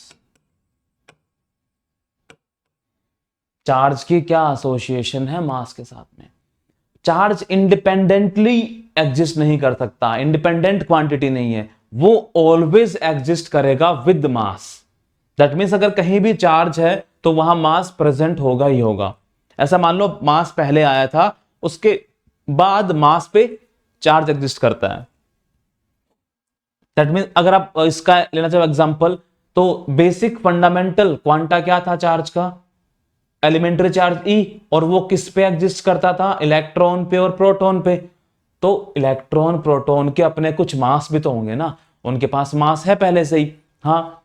चार्ज की क्या एसोसिएशन है मास के साथ में? चार्ज इंडिपेंडेंटली एग्जिस्ट नहीं कर सकता, इंडिपेंडेंट क्वांटिटी नहीं है, वो ऑलवेज एग्जिस्ट करेगा विद मास। दैट मीन्स अगर कहीं भी चार्ज है तो वहां मास प्रेजेंट होगा ही होगा। ऐसा मान लो मास पहले आया था, उसके बाद मास पे चार्ज एग्जिस्ट करता है। दैट मीन्स अगर आप इसका लेना चाहो एग्जांपल, तो बेसिक फंडामेंटल क्वांटा क्या था चार्ज का? एलिमेंट्री चार्ज E, और वो किस पे एग्जिस्ट करता था? इलेक्ट्रॉन पे और प्रोटॉन पे। तो इलेक्ट्रॉन प्रोटॉन के अपने कुछ मास भी तो होंगे ना, उनके पास मास है पहले से ही। हाँ,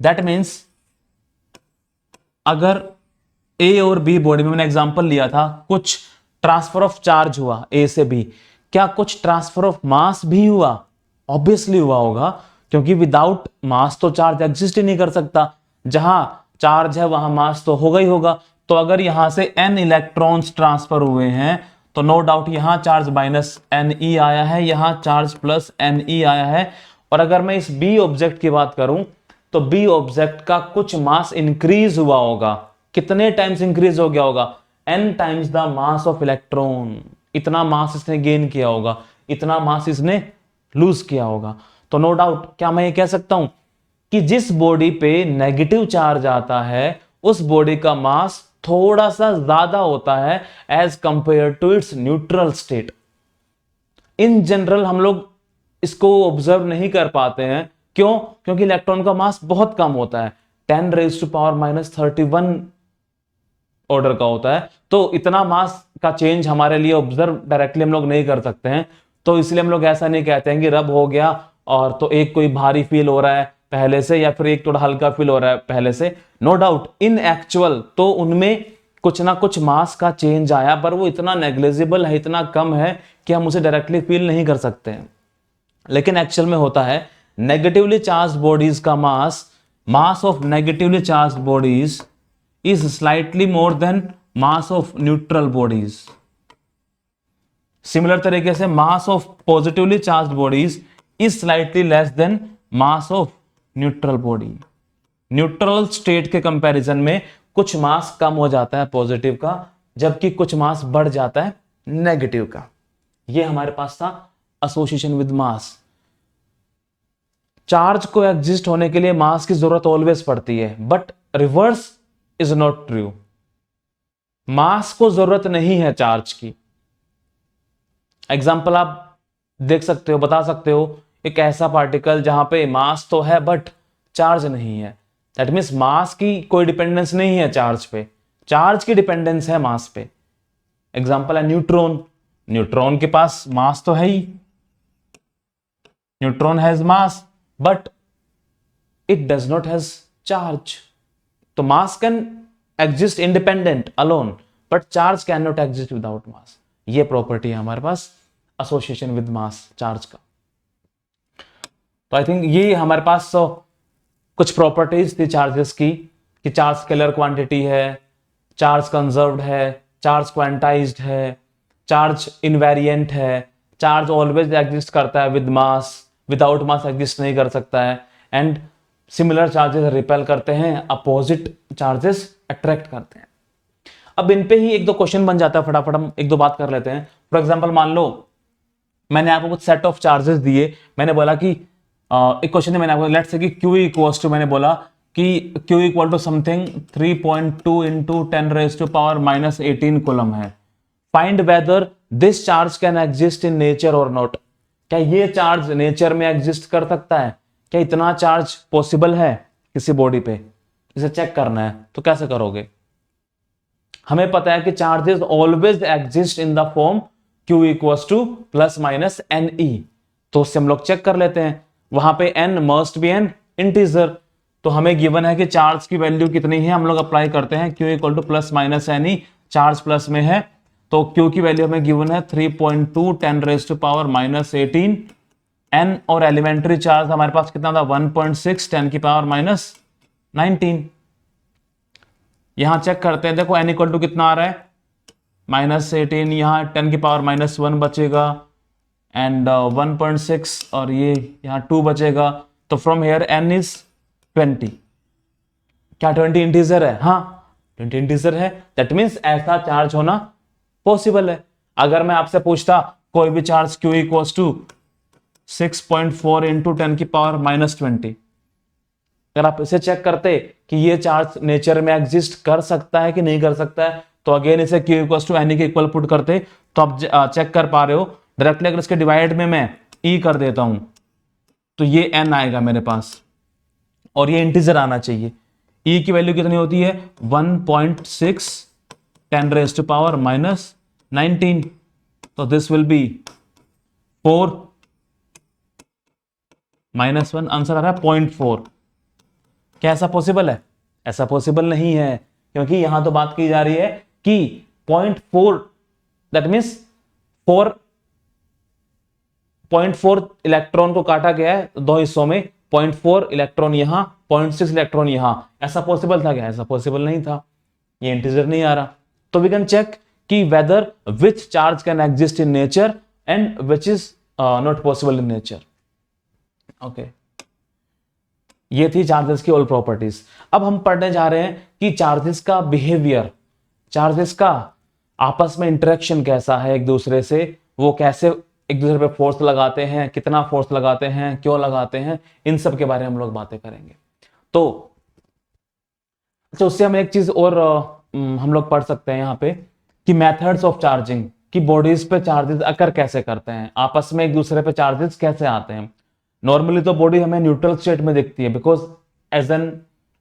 दैट मीन्स अगर A और B बॉडी में, मैंने एग्जांपल लिया था, कुछ ट्रांसफर ऑफ चार्ज हुआ A से B, क्या कुछ ट्रांसफर ऑफ मास भी हुआ? ऑब्वियसली हुआ होगा, क्योंकि विदाउट मास तो चार्ज एग्जिस्ट ही नहीं कर सकता। जहां चार्ज है वहां मास तो होगा ही होगा। तो अगर यहां से n इलेक्ट्रॉन्स ट्रांसफर हुए हैं तो नो डाउट यहां चार्ज माइनस Ne आया है, यहां चार्ज प्लस Ne आया है। और अगर मैं इस B ऑब्जेक्ट की बात करूं तो बी ऑब्जेक्ट का कुछ मास इंक्रीज हुआ होगा। कितने टाइम्स इंक्रीज हो गया होगा? n times the mass of electron. इतना मास इसने गेन किया होगा, इतना मास इसने लूज किया होगा। तो नो डाउट क्या मैं ये कह सकता हूं कि जिस बॉडी पे नेगेटिव चार्ज आता है उस बॉडी का मास थोड़ा सा ज्यादा होता है as compare to its neutral state. In general हम लोग इसको ऑब्जर्व नहीं कर पाते हैं। क्यों? क्योंकि इलेक्ट्रॉन का मास बहुत कम होता है, 10⁻⁻31 ऑर्डर का होता है। तो इतना मास का चेंज हमारे लिए ऑब्जर्व डायरेक्टली हम लोग नहीं कर सकते हैं। तो इसलिए हम लोग ऐसा नहीं कहते हैं कि रब हो गया और तो एक कोई भारी फील हो रहा है पहले से या फिर एक थोड़ा हल्का फील हो रहा है पहले से। नो डाउट इन एक्चुअल तो उनमें कुछ ना कुछ मास का चेंज आया, पर वो इतना नेग्लिजिबल है, इतना कम है कि हम उसे डायरेक्टली फील नहीं कर सकते हैं। लेकिन एक्चुअल में होता है नेगेटिवली चार्ज बॉडीज का mass of negatively charge bodies is slightly more then mass of neutral bodies. Similar तरीके से mass of positively charge bodies is slightly less then mass of neutral body. Neutral state के comparison में कुछ मास कम हो जाता है positive का, जबकि कुछ मास बढ़ जाता है नेगेटिव का। ये हमारे पास था एसोसिएशन विद मास। चार्ज को एग्जिस्ट होने के लिए मास की जरूरत ऑलवेज पड़ती है, but reverse is not true. Mass को जरूरत नहीं है चार्ज की। एग्जाम्पल आप देख सकते हो, बता सकते हो एक ऐसा पार्टिकल जहां पे मास तो है बट चार्ज नहीं है। दैट मीन्स मास की कोई डिपेंडेंस नहीं है चार्ज पे, चार्ज की डिपेंडेंस है मास पे। एग्जाम्पल है न्यूट्रॉन। न्यूट्रॉन के पास मास तो है ही, neutron has mass but it does not has charge. तो mass can exist independent alone, but charge can not exist without mass. ये प्रॉपर्टी है हमारे पास एसोसिएशन विद मास चार्ज का। तो आई थिंक ये हमारे पास कुछ प्रॉपर्टीज थी चार्जेस की, कि चार्ज स्केलर क्वांटिटी है, चार्ज कंजर्व्ड है, चार्ज क्वांटाइज्ड है, चार्ज इनवेरिएंट है, चार्ज ऑलवेज एग्जिस्ट करता है with mass, without mass exist नहीं कर सकता है, एंड सिमिलर चार्जेस रिपेल करते हैं, अपोजिट चार्जेस अट्रैक्ट करते हैं। अब इन पे ही एक दो क्वेश्चन बन जाता है, फटाफट हम एक दो बात कर लेते हैं। फॉर एग्जांपल मान लो मैंने आपको कुछ सेट ऑफ चार्जेस दिए, मैंने बोला कि एक क्वेश्चन में मैंने आपको लेट्स से कि Q इक्वल्स टू, मैंने बोला कि Q equal to something 3.2 into 10⁻⁻18 coulomb है। Find whether this charge can exist in nature और नॉट। क्या ये चार्ज नेचर में एग्जिस्ट कर सकता है? क्या इतना चार्ज पॉसिबल है किसी बॉडी पे? इसे चेक करना है तो कैसे करोगे? हमें पता है कि charges always exist in the form Q equals two plus minus NE। तो उससे हम लोग चेक कर लेते हैं। वहां पे n must be N integer, तो हमें गिवन है कि चार्ज की वैल्यू कितनी है, हम लोग अप्लाई करते हैं Q equal two plus minus NE। Charge plus में है तो Q की वैल्यू हमें गिवन है 3.2 10⁻⁻18। n और एलिमेंट्री चार्ज हमारे पास कितना था 1.6 10⁻⁻19। यहां चेक करते हैं, देखो n इक्वल टू कितना आ रहा है -18, यहां 10⁻⁻1 बचेगा एंड 1.6 और ये यहां 2 बचेगा। तो फ्रॉम हेयर n इज 20। क्या 20 इंटीजर है? हाँ 20 इंटीजर है। दैट मीन्स ऐसा चार्ज होना पॉसिबल है। अगर मैं आपसे पूछता कोई भी charge Q equals to 6.4 into 10⁻⁻20, अगर आप इसे चेक करते कि ये चार्ज नेचर में एग्जिस्ट कर सकता है कि नहीं कर सकता है, तो अगेन इसे Q इक्वल्स टू NE के इक्वल पुट करते तो आप चेक कर पा रहे हो डायरेक्टली। अगर इसके डिवाइड में मैं E कर देता हूं तो ये n आएगा मेरे पास और ये इंटीजर आना चाहिए। E की वैल्यू कितनी होती है 1.6 10⁻⁻19। तो दिस विल बी 4 -1, आंसर आ रहा है 0.4। क्या ऐसा पॉसिबल है? ऐसा पॉसिबल नहीं है, क्योंकि यहां तो बात की जा रही है कि 0.4 दैट मीन्स 0.4 इलेक्ट्रॉन को काटा गया है दो हिस्सों में, 0.4 इलेक्ट्रॉन यहां, 0.6 इलेक्ट्रॉन यहां। ऐसा पॉसिबल था क्या? ऐसा पॉसिबल नहीं था, ये इंटीजर नहीं आ रहा। तो वी कैन चेक कि whether which charge can exist in nature and which is not possible in nature. Okay, ये थी चार्जेस की ऑल प्रॉपर्टीज। अब हम पढ़ने जा रहे हैं कि चार्जेस का बिहेवियर, चार्जेस का आपस में इंटरेक्शन कैसा है एक दूसरे से, वो कैसे एक दूसरे पे फोर्स लगाते हैं, कितना फोर्स लगाते हैं, क्यों लगाते हैं, इन सब के बारे में हम लोग बातें करेंगे। तो अच्छा, उससे हम एक चीज और हम लोग पढ़ सकते हैं यहाँ पे कि मेथड्स ऑफ चार्जिंग, कि बॉडीज पे चार्जेस अकर कैसे करते हैं, आपस में एक दूसरे पे चार्जेस कैसे आते हैं। नॉर्मली तो बॉडी हमें न्यूट्रल स्टेट में दिखती है, because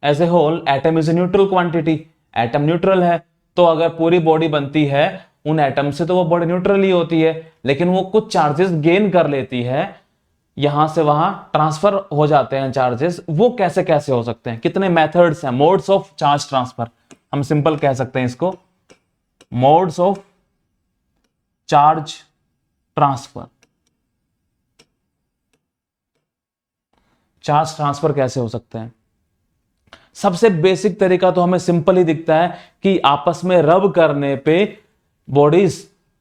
as a whole atom is a neutral quantity, atom neutral है। तो अगर पूरी बॉडी बनती है उन एटम से तो वो बॉडी न्यूट्रल ही होती है, लेकिन वो कुछ चार्जेस गेन कर लेती है, यहां से वहां ट्रांसफर हो जाते हैं चार्जेस। वो कैसे कैसे हो सकते हैं, कितने मेथड्स हैं, मोड्स ऑफ चार्ज ट्रांसफर, हम सिंपल कह सकते हैं इसको, modes of charge transfer. Charge transfer कैसे हो सकते हैं? सबसे बेसिक तरीका तो हमें सिंपल ही दिखता है कि आपस में रब करने पे बॉडीज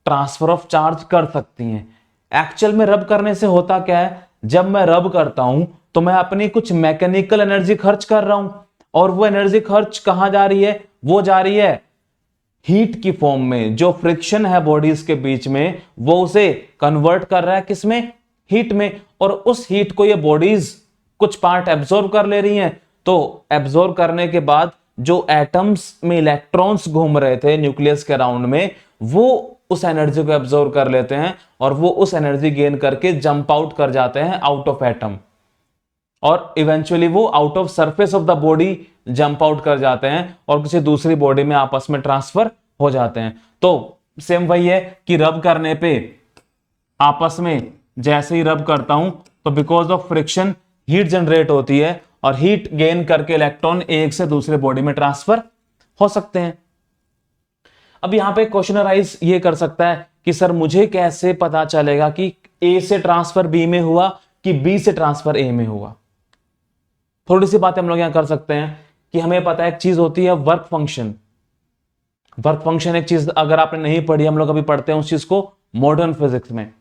ट्रांसफर ऑफ चार्ज कर सकती हैं। एक्चुअल में रब करने से होता क्या है, जब मैं रब करता हूं तो मैं अपनी कुछ मैकेनिकल एनर्जी खर्च कर रहा हूं, और वो एनर्जी खर्च कहां जा रही है, वो जा रही है हीट की फॉर्म में। जो फ्रिक्शन है बॉडीज के बीच में वो उसे कन्वर्ट कर रहा है किसमें, हीट में, और उस हीट को ये बॉडीज कुछ पार्ट एब्जॉर्ब कर ले रही हैं। तो एब्जॉर्ब करने के बाद जो एटम्स में इलेक्ट्रॉन्स घूम रहे थे न्यूक्लियस के अराउंड में, वो उस एनर्जी को एब्जॉर्ब कर लेते हैं और वो उस एनर्जी गेन करके जंप आउट कर जाते हैं आउट ऑफ एटम, और इवेंचुअली वो out of surface of the body jump out कर जाते हैं और किसी दूसरी बॉडी में आपस में ट्रांसफर हो जाते हैं। तो सेम वही है कि रब करने पे आपस में जैसे ही रब करता हूं तो because of friction heat generate होती है, और हीट गेन करके इलेक्ट्रॉन एक से दूसरे बॉडी में ट्रांसफर हो सकते हैं। अब यहां पे क्वेश्चन अराइज ये कर सकता है कि सर मुझे कैसे पता चलेगा कि ए से ट्रांसफर बी में हुआ कि बी से ट्रांसफर ए में हुआ। थोड़ी सी बातें हम लोग यहां कर सकते हैं कि हमें पता है एक चीज होती है वर्क फंक्शन। वर्क फंक्शन एक चीज अगर आपने नहीं पढ़ी, हम लोग अभी पढ़ते हैं उस चीज को मॉडर्न फिजिक्स में।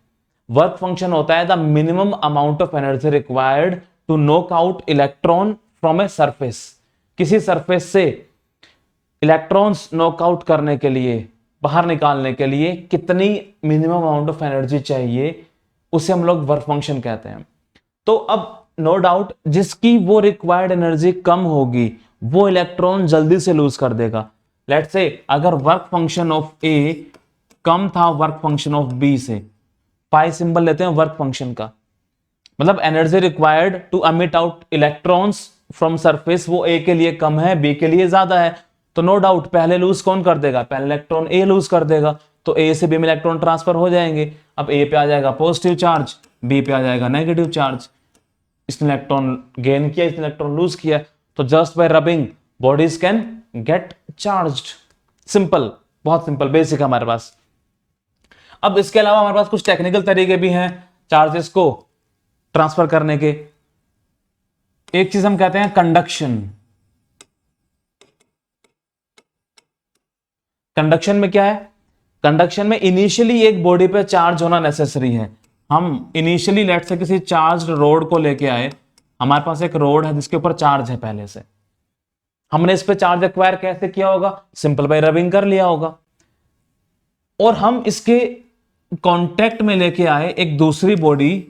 वर्क फंक्शन होता है the minimum amount of energy required to knock out electron from a surface. किसी सरफेस से इलेक्ट्रॉन्स नॉकआउट करने के लिए, बाहर निकालने के लिए कितनी मिनिमम अमाउंट ऑफ एनर्जी चाहिए, उसे हम लोग वर्क फंक्शन कहते हैं। तो अब नो डाउट जिसकी वो रिक्वायर्ड एनर्जी कम होगी वो इलेक्ट्रॉन जल्दी से लूज कर देगा। लेट्स से अगर वर्क फंक्शन ऑफ ए कम था वर्क फंक्शन ऑफ बी से, पाई सिंबल लेते हैं वर्क फंक्शन का, मतलब energy required to emit out electrons from surface वो ए के लिए कम है, बी के लिए ज्यादा है। तो नो डाउट पहले लूज कौन कर देगा, पहले इलेक्ट्रॉन ए लूज कर देगा, तो ए से बी में इलेक्ट्रॉन ट्रांसफर हो जाएंगे। अब ए पे आ जाएगा पॉजिटिव चार्ज, बी पे आ जाएगा नेगेटिव चार्ज। इसने इलेक्ट्रॉन गेन किया, इसने इलेक्ट्रॉन लूज किया, तो just by rubbing bodies can get charged. Simple, बहुत सिंपल, बेसिक हमारे पास। अब इसके अलावा हमारे पास कुछ टेक्निकल तरीके भी हैं चार्जेस को ट्रांसफर करने के। एक चीज हम कहते हैं कंडक्शन। कंडक्शन में क्या है, कंडक्शन में इनिशियली एक बॉडी पे चार्ज होना नेसेसरी है। हम इनिशियली लेट से किसी चार्ज रोड को लेके आए, हमारे पास एक रोड है जिसके ऊपर चार्ज है पहले से, हमने इस पे चार्ज एक्वायर कैसे किया होगा, सिंपल बाय रबिंग कर लिया होगा, और हम इसके कांटेक्ट में लेके आए एक दूसरी बॉडी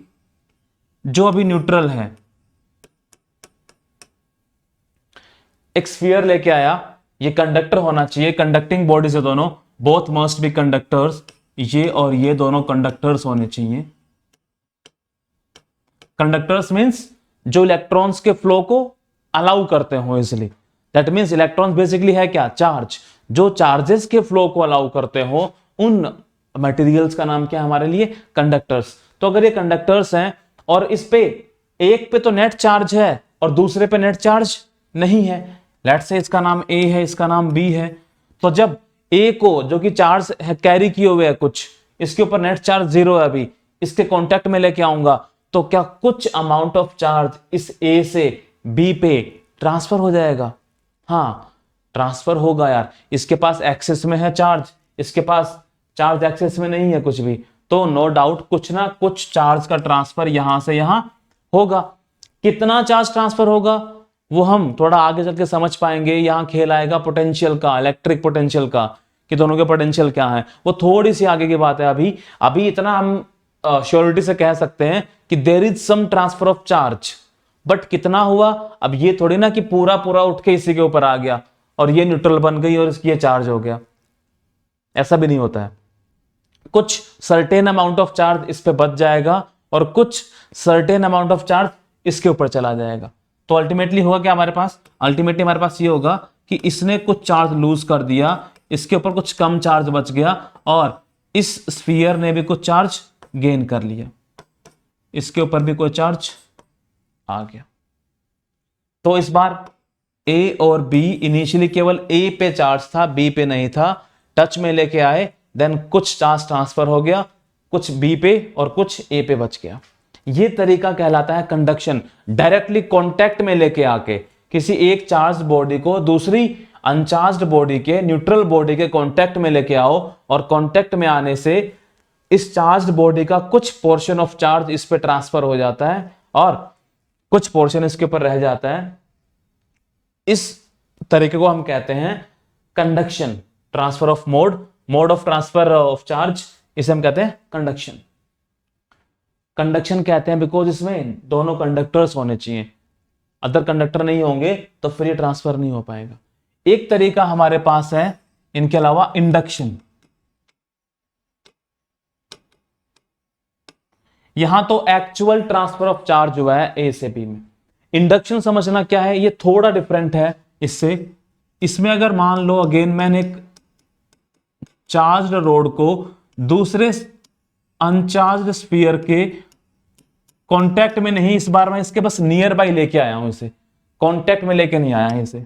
जो अभी न्यूट्रल है, एक स्फीयर लेके आया, ये कंडक्टर होना चाहिए, कंडक्टिंग बॉडीज है दोनों, बोथ मस्ट बी कंडक्टर्स, ये और ये दोनों कंडक्टर्स होने चाहिए। कंडक्टर्स मींस जो इलेक्ट्रॉन्स के फ्लो को अलाउ करते हो easily, that means electrons basically है क्या, चार्ज। जो चार्जेस के फ्लो को अलाउ करते हो उन मटेरियल्स का नाम क्या है हमारे लिए, कंडक्टर्स। तो अगर ये कंडक्टर्स हैं और इस पे एक पे तो नेट चार्ज है और दूसरे पे नेट चार्ज नहीं है, लेट्स से इसका नाम ए है, इसका नाम बी है, तो जब ए को जो कि चार्ज है कैरी किए हुए है कुछ, इसके ऊपर नेट चार्ज 0 है, अभी इसके कांटेक्ट में लेके आऊंगा, तो क्या कुछ अमाउंट ऑफ चार्ज इस ए से बी पे ट्रांसफर हो जाएगा। हाँ ट्रांसफर होगा यार, इसके पास एक्सेस में है चार्ज, इसके पास चार्ज एक्सेस में नहीं है कुछ भी, तो नो डाउट कुछ ना कुछ चार्ज का ट्रांसफर यहां से यहां होगा। कितना चार्ज ट्रांसफर होगा वो हम थोड़ा आगे चल के समझ पाएंगे। यहाँ खेल आएगा पोटेंशियल का, इलेक्ट्रिक पोटेंशियल का, कि दोनों के पोटेंशियल क्या है, वो थोड़ी सी आगे की बात है। अभी अभी इतना हम श्योरिटी से कह सकते हैं कि there is some transfer of charge, but कितना हुआ अब ये थोड़ी ना कि पूरा पूरा उठ के इसी के ऊपर आ गया और ये न्यूट्रल बन गई और इसकी ये चार्ज हो गया, ऐसा भी नहीं होता है। कुछ सर्टेन अमाउंट ऑफ चार्ज इस पे बच जाएगा और कुछ सर्टेन अमाउंट ऑफ चार्ज इसके ऊपर चला जाएगा। तो अल्टीमेटली होगा क्या हमारे पास, अल्टीमेटली हमारे पास ये होगा कि इसने कुछ चार्ज लूज कर दिया, इसके ऊपर कुछ कम चार्ज बच गया और इस स्फीयर ने भी कुछ चार्ज गेन कर लिया, इसके ऊपर भी कोई चार्ज आ गया। तो इस बार ए और बी, इनिशियली केवल ए पे चार्ज था, बी पे नहीं था, टच में लेके आए, देन कुछ चार्ज ट्रांसफर हो गया, कुछ बी पे और कुछ ए पे बच गया। ये तरीका कहलाता है कंडक्शन। डायरेक्टली कांटेक्ट में लेके आके किसी एक चार्ज बॉडी को दूसरी अनचार्ज्ड बॉडी के, न्यूट्रल बॉडी के कांटेक्ट में लेके आओ और कांटेक्ट में आने से इस चार्ज्ड बॉडी का कुछ पोर्शन ऑफ चार्ज इस पे ट्रांसफर हो जाता है और कुछ पोर्शन इसके ऊपर रह जाता है। इस तरीके को हम कहते हैं conduction, transfer of mode of transfer of charge, इसे हम कहते हैं कंडक्शन। कंडक्शन कहते हैं बिकॉज इसमें दोनों कंडक्टर्स होने चाहिए, अदर कंडक्टर नहीं होंगे तो फिर ये ट्रांसफर नहीं हो पाएगा। एक तरीका हमारे पास है इनके अलावा इंडक्शन। यहां तो एक्चुअल ट्रांसफर ऑफ चार्ज हुआ है ए से बी में। इंडक्शन समझना क्या है, ये थोड़ा डिफरेंट है इससे। इसमें अगर मान लो अगेन मैंने एक चार्ज्ड रोड को दूसरे अनचार्ज्ड स्फीयर के कांटेक्ट में नहीं, इस बार मैं इसके बस नियर बाई लेके आया हूं, इसे कांटेक्ट में लेके नहीं आया इसे।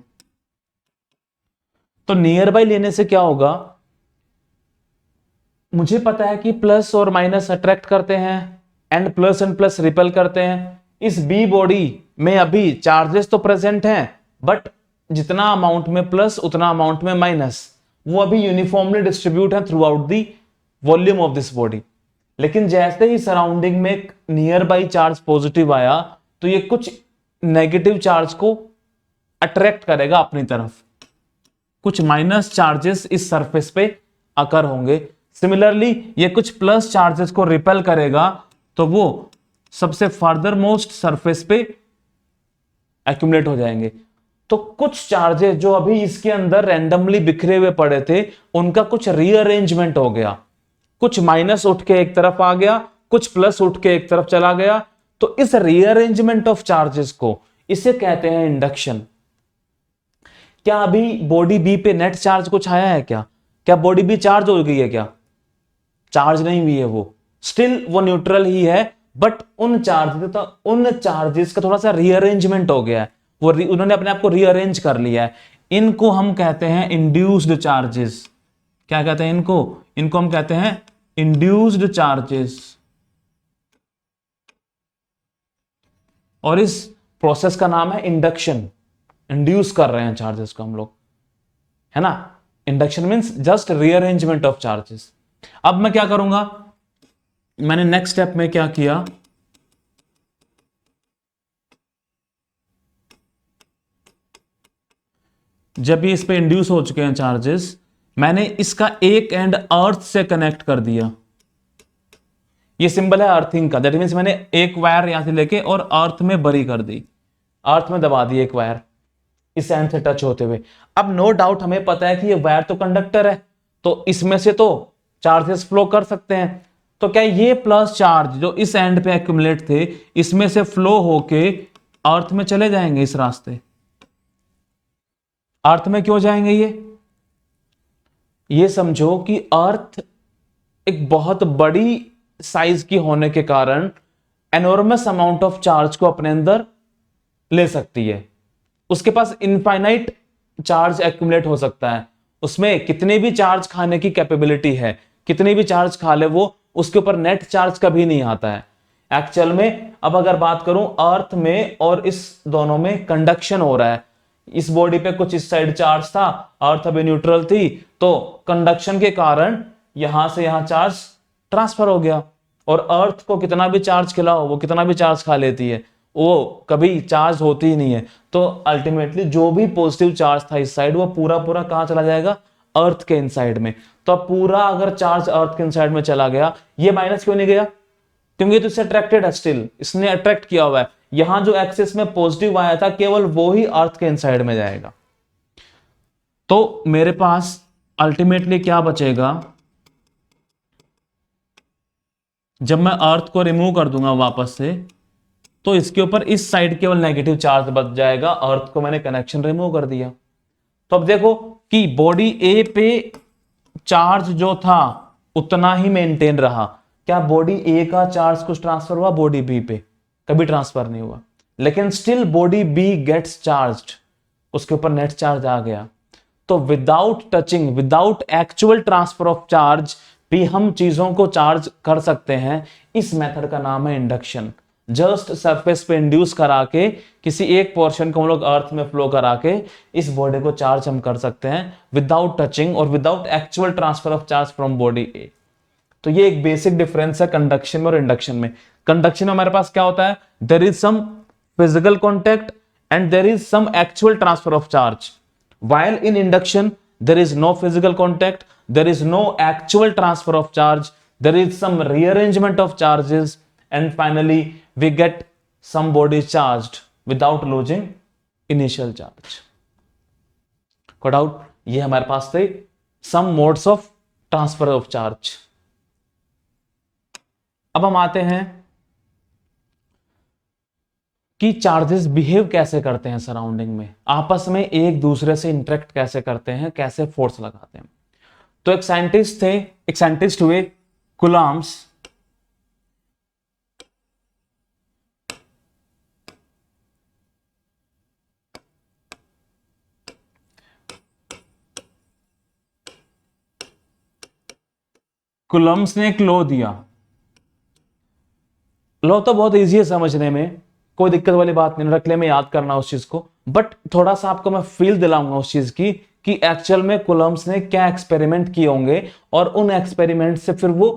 तो नियर बाई लेने से क्या होगा, मुझे पता है कि प्लस और माइनस अट्रैक्ट करते हैं एंड प्लस रिपेल करते हैं। इस बी बॉडी में अभी चार्जेस तो प्रेजेंट हैं, बट जितना अमाउंट में प्लस उतना अमाउंट में माइनस, वो अभी यूनिफॉर्मली डिस्ट्रीब्यूट है through out the volume of this body. लेकिन जैसे ही सराउंडिंग में एक नियर बाई चार्ज पॉजिटिव आया तो ये कुछ नेगेटिव चार्ज को अट्रैक्ट करेगा अपनी तरफ, कुछ माइनस चार्जेस इस सरफेस पे अकर होंगे। सिमिलरली ये कुछ प्लस चार्जेस को रिपेल करेगा तो वो सबसे फर्दर मोस्ट सरफेस पे एक्यूमुलेट हो जाएंगे। तो कुछ चार्जेस जो अभी इसके अंदर रैंडमली बिखरे हुए पड़े थे उनका कुछ रीअरेंजमेंट हो गया, कुछ माइनस उठ के एक तरफ आ गया, कुछ प्लस उठ के एक तरफ चला गया। तो इस रीअरेंजमेंट ऑफ चार्जेस को इसे कहते हैं इंडक्शन। क्या अभी बॉडी बी पे नेट चार्ज कुछ आया है क्या बॉडी बी चार्ज हो गई है क्या? चार्ज नहीं हुई है, वो स्टिल वो न्यूट्रल ही है, बट उन चार्जेस का थोड़ा सा रीअरेंजमेंट हो गया है, वो उन्होंने अपने आप को रीअरेंज कर लिया है। इनको हम कहते हैं इंड्यूस्ड चार्जेस। क्या कहते हैं इनको हम कहते हैं इंड्यूस्ड चार्जेस। और इस प्रोसेस का नाम है इंडक्शन। इंड्यूस कर रहे हैं चार्जेस को हम लोग, है ना। Induction means just rearrangement of charges. अब मैं क्या करूंगा, मैंने नेक्स्ट स्टेप में क्या किया, जब ये इस पे इंड्यूस हो चुके हैं चार्जेस, मैंने इसका एक एंड अर्थ से कनेक्ट कर दिया। ये सिंबल है अर्थिंग का, दैट मींस मैंने एक वायर यहां से लेके और अर्थ में बरी कर दी, अर्थ में दबा दी एक वायर इस एंड से टच होते हुए। अब नो डाउट हमें पता है कि ये वायर तो कंडक्टर है, तो इसमें से तो चार्जेस फ्लो कर सकते हैं। तो क्या ये प्लस चार्ज जो इस एंड पे एक्यूमुलेट थे, इसमें से फ्लो होके अर्थ में चले जाएंगे इस रास्ते? अर्थ में क्यों जाएंगे ये समझो कि अर्थ एक बहुत बड़ी साइज की होने के कारण एनॉर्मस अमाउंट ऑफ चार्ज को अपने अंदर ले सकती है। उसके पास इनफाइनाइट चार्ज एक्यूमुलेट हो सकता है, उसमें कितने भी चार्ज खाने की कैपेबिलिटी है, कितने भी चार्ज खा ले वो, उसके ऊपर नेट चार्ज कभी नहीं आता है एक्चुअल में। अब अगर बात करूं अर्थ में और इस दोनों में कंडक्शन हो रहा है, इस बॉडी पे कुछ इस साइड चार्ज था, अर्थ अभी न्यूट्रल थी, तो कंडक्शन के कारण यहां से यहां चार्ज ट्रांसफर हो गया। और अर्थ को कितना भी चार्ज खिलाओ वो कितना भी चार्ज खा लेती है, वो कभी चार्ज होती ही नहीं है। तो अल्टीमेटली जो भी पॉजिटिव चार्ज था इस साइड वो पूरा पूरा कहां चला जाएगा, अर्थ के इनसाइड में। तो अब पूरा अगर चार्ज अर्थ के इनसाइड में चला गया, ये माइनस क्यों नहीं गया, क्योंकि तो इससे अट्रैक्टेड है, स्टिल इसने अट्रैक्ट किया हुआ है। यहां जो एक्सिस में पॉजिटिव आया था केवल वो ही अर्थ के इनसाइड में जाएगा। तो मेरे पास अल्टीमेटली क्या बचेगा, जब मैं अर्थ को रिमूव कर दूंगा वापस से, तो इसके ऊपर इस साइड केवल नेगेटिव चार्ज बच जाएगा, अर्थ को मैंने कनेक्शन रिमूव कर दिया। तो अब देखो कि बॉडी ए पे चार्ज जो था उतना ही मेंटेन रहा। क्या बॉडी ए का चार्ज कुछ ट्रांसफर हुआ बॉडी बी पे, कभी ट्रांसफर नहीं हुआ। लेकिन still body B gets charged, उसके ऊपर नेट चार्ज आ गया। तो without touching, without actual transfer of charge भी हम चीजों को चार्ज कर सकते हैं। इस मेथड का नाम है इंडक्शन। जस्ट सरफेस पे इंड्यूस करा के किसी एक पोर्शन को हम लोग अर्थ में फ्लो करा के इस बॉडी को चार्ज हम कर सकते हैं विदाउट टचिंग और without actual transfer of charge from body A. तो ये एक बेसिक डिफरेंस है कंडक्शन में और इंडक्शन में। कंडक्शन में हमारे पास क्या होता है, there is some physical contact and there is some actual transfer of charge, while in induction there is no physical contact, there is no actual transfer of charge, there is some rearrangement of charges, and finally we get some bodies charged without losing initial charge. Got out? ये हमारे पास थे some modes of transfer of charge. अब हम आते हैं कि charges behave कैसे करते हैं सराउंडिंग में, आपस में एक दूसरे से इंटरेक्ट कैसे करते हैं, कैसे फोर्स लगाते हैं। तो एक साइंटिस्ट हुए कुलाम्स, कुलम्स ने एक लॉ दिया। लॉ तो बहुत इजी है समझने में, कोई दिक्कत वाली बात नहीं, रख ले में याद करना उस चीज को, बट थोड़ा सा आपको मैं फील दिलाऊंगा उस चीज की कि एक्चुअल में कुलम्स ने क्या एक्सपेरिमेंट किए होंगे और उन एक्सपेरिमेंट से फिर वो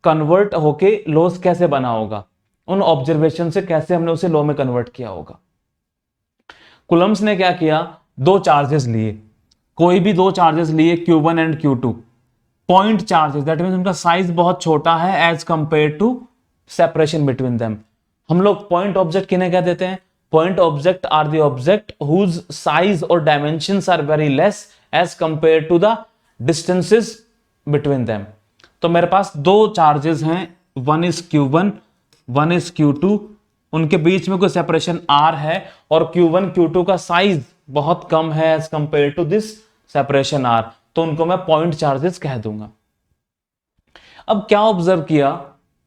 कन्वर्ट होके लॉस कैसे बना होगा, उन ऑब्जर्वेशन से कैसे हमने उसे लॉ में कन्वर्ट किया होगा। कुलम्स ने क्या किया, दो चार्जेस लिए, कोई भी दो चार्जेस लिए Q1 and Q2, point charges, that means उनका साइज बहुत छोटा है as compare to separation between them. हम लोग पॉइंट ऑब्जेक्ट किन्हें कह देते हैं, point object are the object whose size और dimensions are very less as compare to the distances between them. तो मेरे पास दो चार्जेस हैं, one is Q1, one is Q2, उनके बीच में कोई सेपरेशन R है और Q1 Q2 का साइज बहुत कम है as compare to this separation R, तो उनको मैं पॉइंट चार्जेस कह दूंगा। अब क्या ऑब्जर्व किया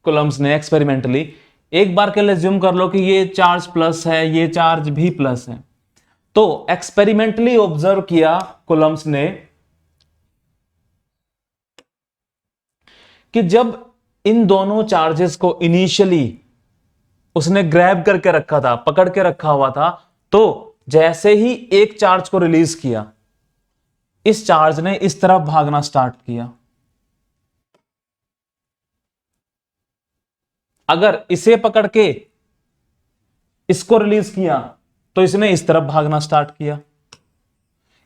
कुलम्स ने एक्सपेरिमेंटली, एक बार के लिए अज्यूम कर लो कि ये चार्ज प्लस है, ये चार्ज भी प्लस है। तो एक्सपेरिमेंटली ऑब्जर्व किया कुलम्स ने कि जब इन दोनों चार्जेस को इनिशियली उसने ग्रैब करके रखा था, पकड़ के रखा हुआ था, तो जैसे ही एक चार्ज को रिलीज किया, इस चार्ज ने इस तरफ भागना स्टार्ट किया। अगर इसे पकड़ के इसको रिलीज किया तो इसने इस तरफ भागना स्टार्ट किया।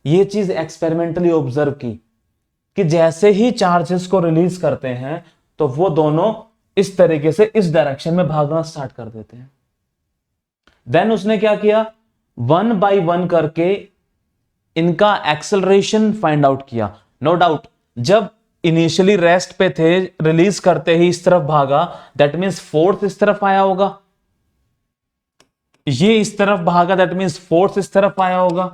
यह चीज एक्सपेरिमेंटली ऑब्जर्व की कि जैसे ही चार्जेस को रिलीज करते हैं तो वो दोनों इस तरीके से इस डायरेक्शन में भागना स्टार्ट कर देते हैं। देन उसने क्या किया, वन बाय वन करके इनका एक्सेलरेशन फाइंड आउट किया। नो डाउट जब इनिशियली रेस्ट पे थे, रिलीज करते ही इस तरफ भागा, दैट मींस फोर्स इस तरफ आया होगा, ये इस तरफ भागा, दैट मींस फोर्स इस तरफ आया होगा।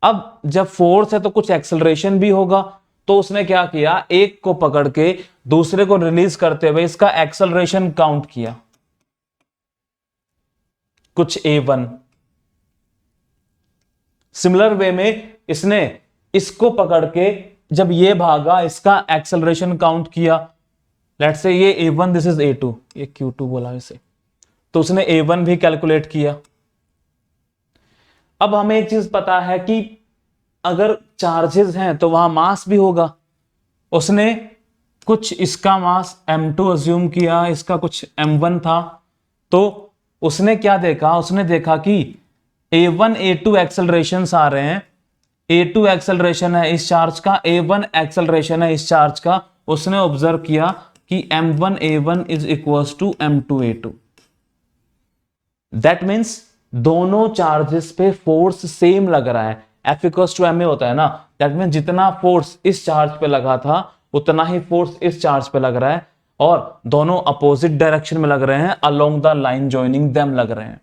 अब जब फोर्स है तो कुछ एक्सेलरेशन भी होगा, तो उसने क्या किया, एक को पकड़ के दूसरे को रिलीज करते हुए इसका एक्सेलरेशन काउंट किया, कुछ A1। सिमिलर वे में इसने इसको पकड़ के जब ये भागा इसका एक्सेलरेशन काउंट किया, लेट्स से ये A1, दिस इज A2, ये Q2 बोला इसे, तो उसने A1 भी कैलकुलेट किया। अब हमें एक चीज पता है कि अगर चार्जेस हैं तो वहां मास भी होगा। उसने कुछ इसका मास M2 अज्यूम किया, इसका कुछ M1 था, तो उसने क्या देखा, उसने देखा कि A1 A2 एक्सेलरेशंस आ रहे हैं, A2 एक्सेलरेशन है इस चार्ज का, A1 एक्सेलरेशन है इस चार्ज का। उसने ऑब्जर्व किया कि M1 A1 is equal to M2 A2। That means दोनों चार्जेस पे फोर्स सेम लग रहा है, F इक्वल्स टू ma होता है ना। दैट मीन्स जितना फोर्स इस चार्ज पे लगा था उतना ही फोर्स इस चार्ज पे लग रहा है, और दोनों अपोजिट डायरेक्शन में लग रहे हैं, along the line joining them लग रहे हैं।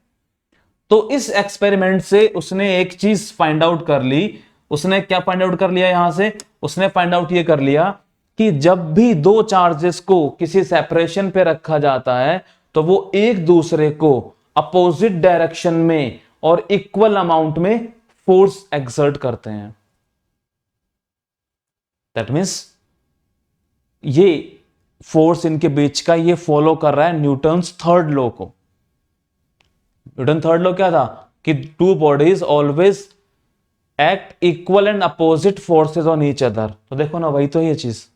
तो इस एक्सपेरिमेंट से उसने एक चीज फाइंड आउट कर ली। उसने क्या फाइंड आउट कर लिया यहां से, उसने फाइंड आउट ये कर लिया कि जब भी दो चार्जेस को किसी सेपरेशन पे रखा जाता है तो वो एक दूसरे को अपोजिट डायरेक्शन में और इक्वल अमाउंट में फोर्स एक्सर्ट करते हैं। दैट मीन्स ये फोर्स इनके बीच का ये फॉलो कर रहा है न्यूटन्स थर्ड लॉ को। न्यूटन थर्ड लॉ क्या था कि two bodies always act equal and opposite forces on each other. तो देखो ना, वही तो ये चीज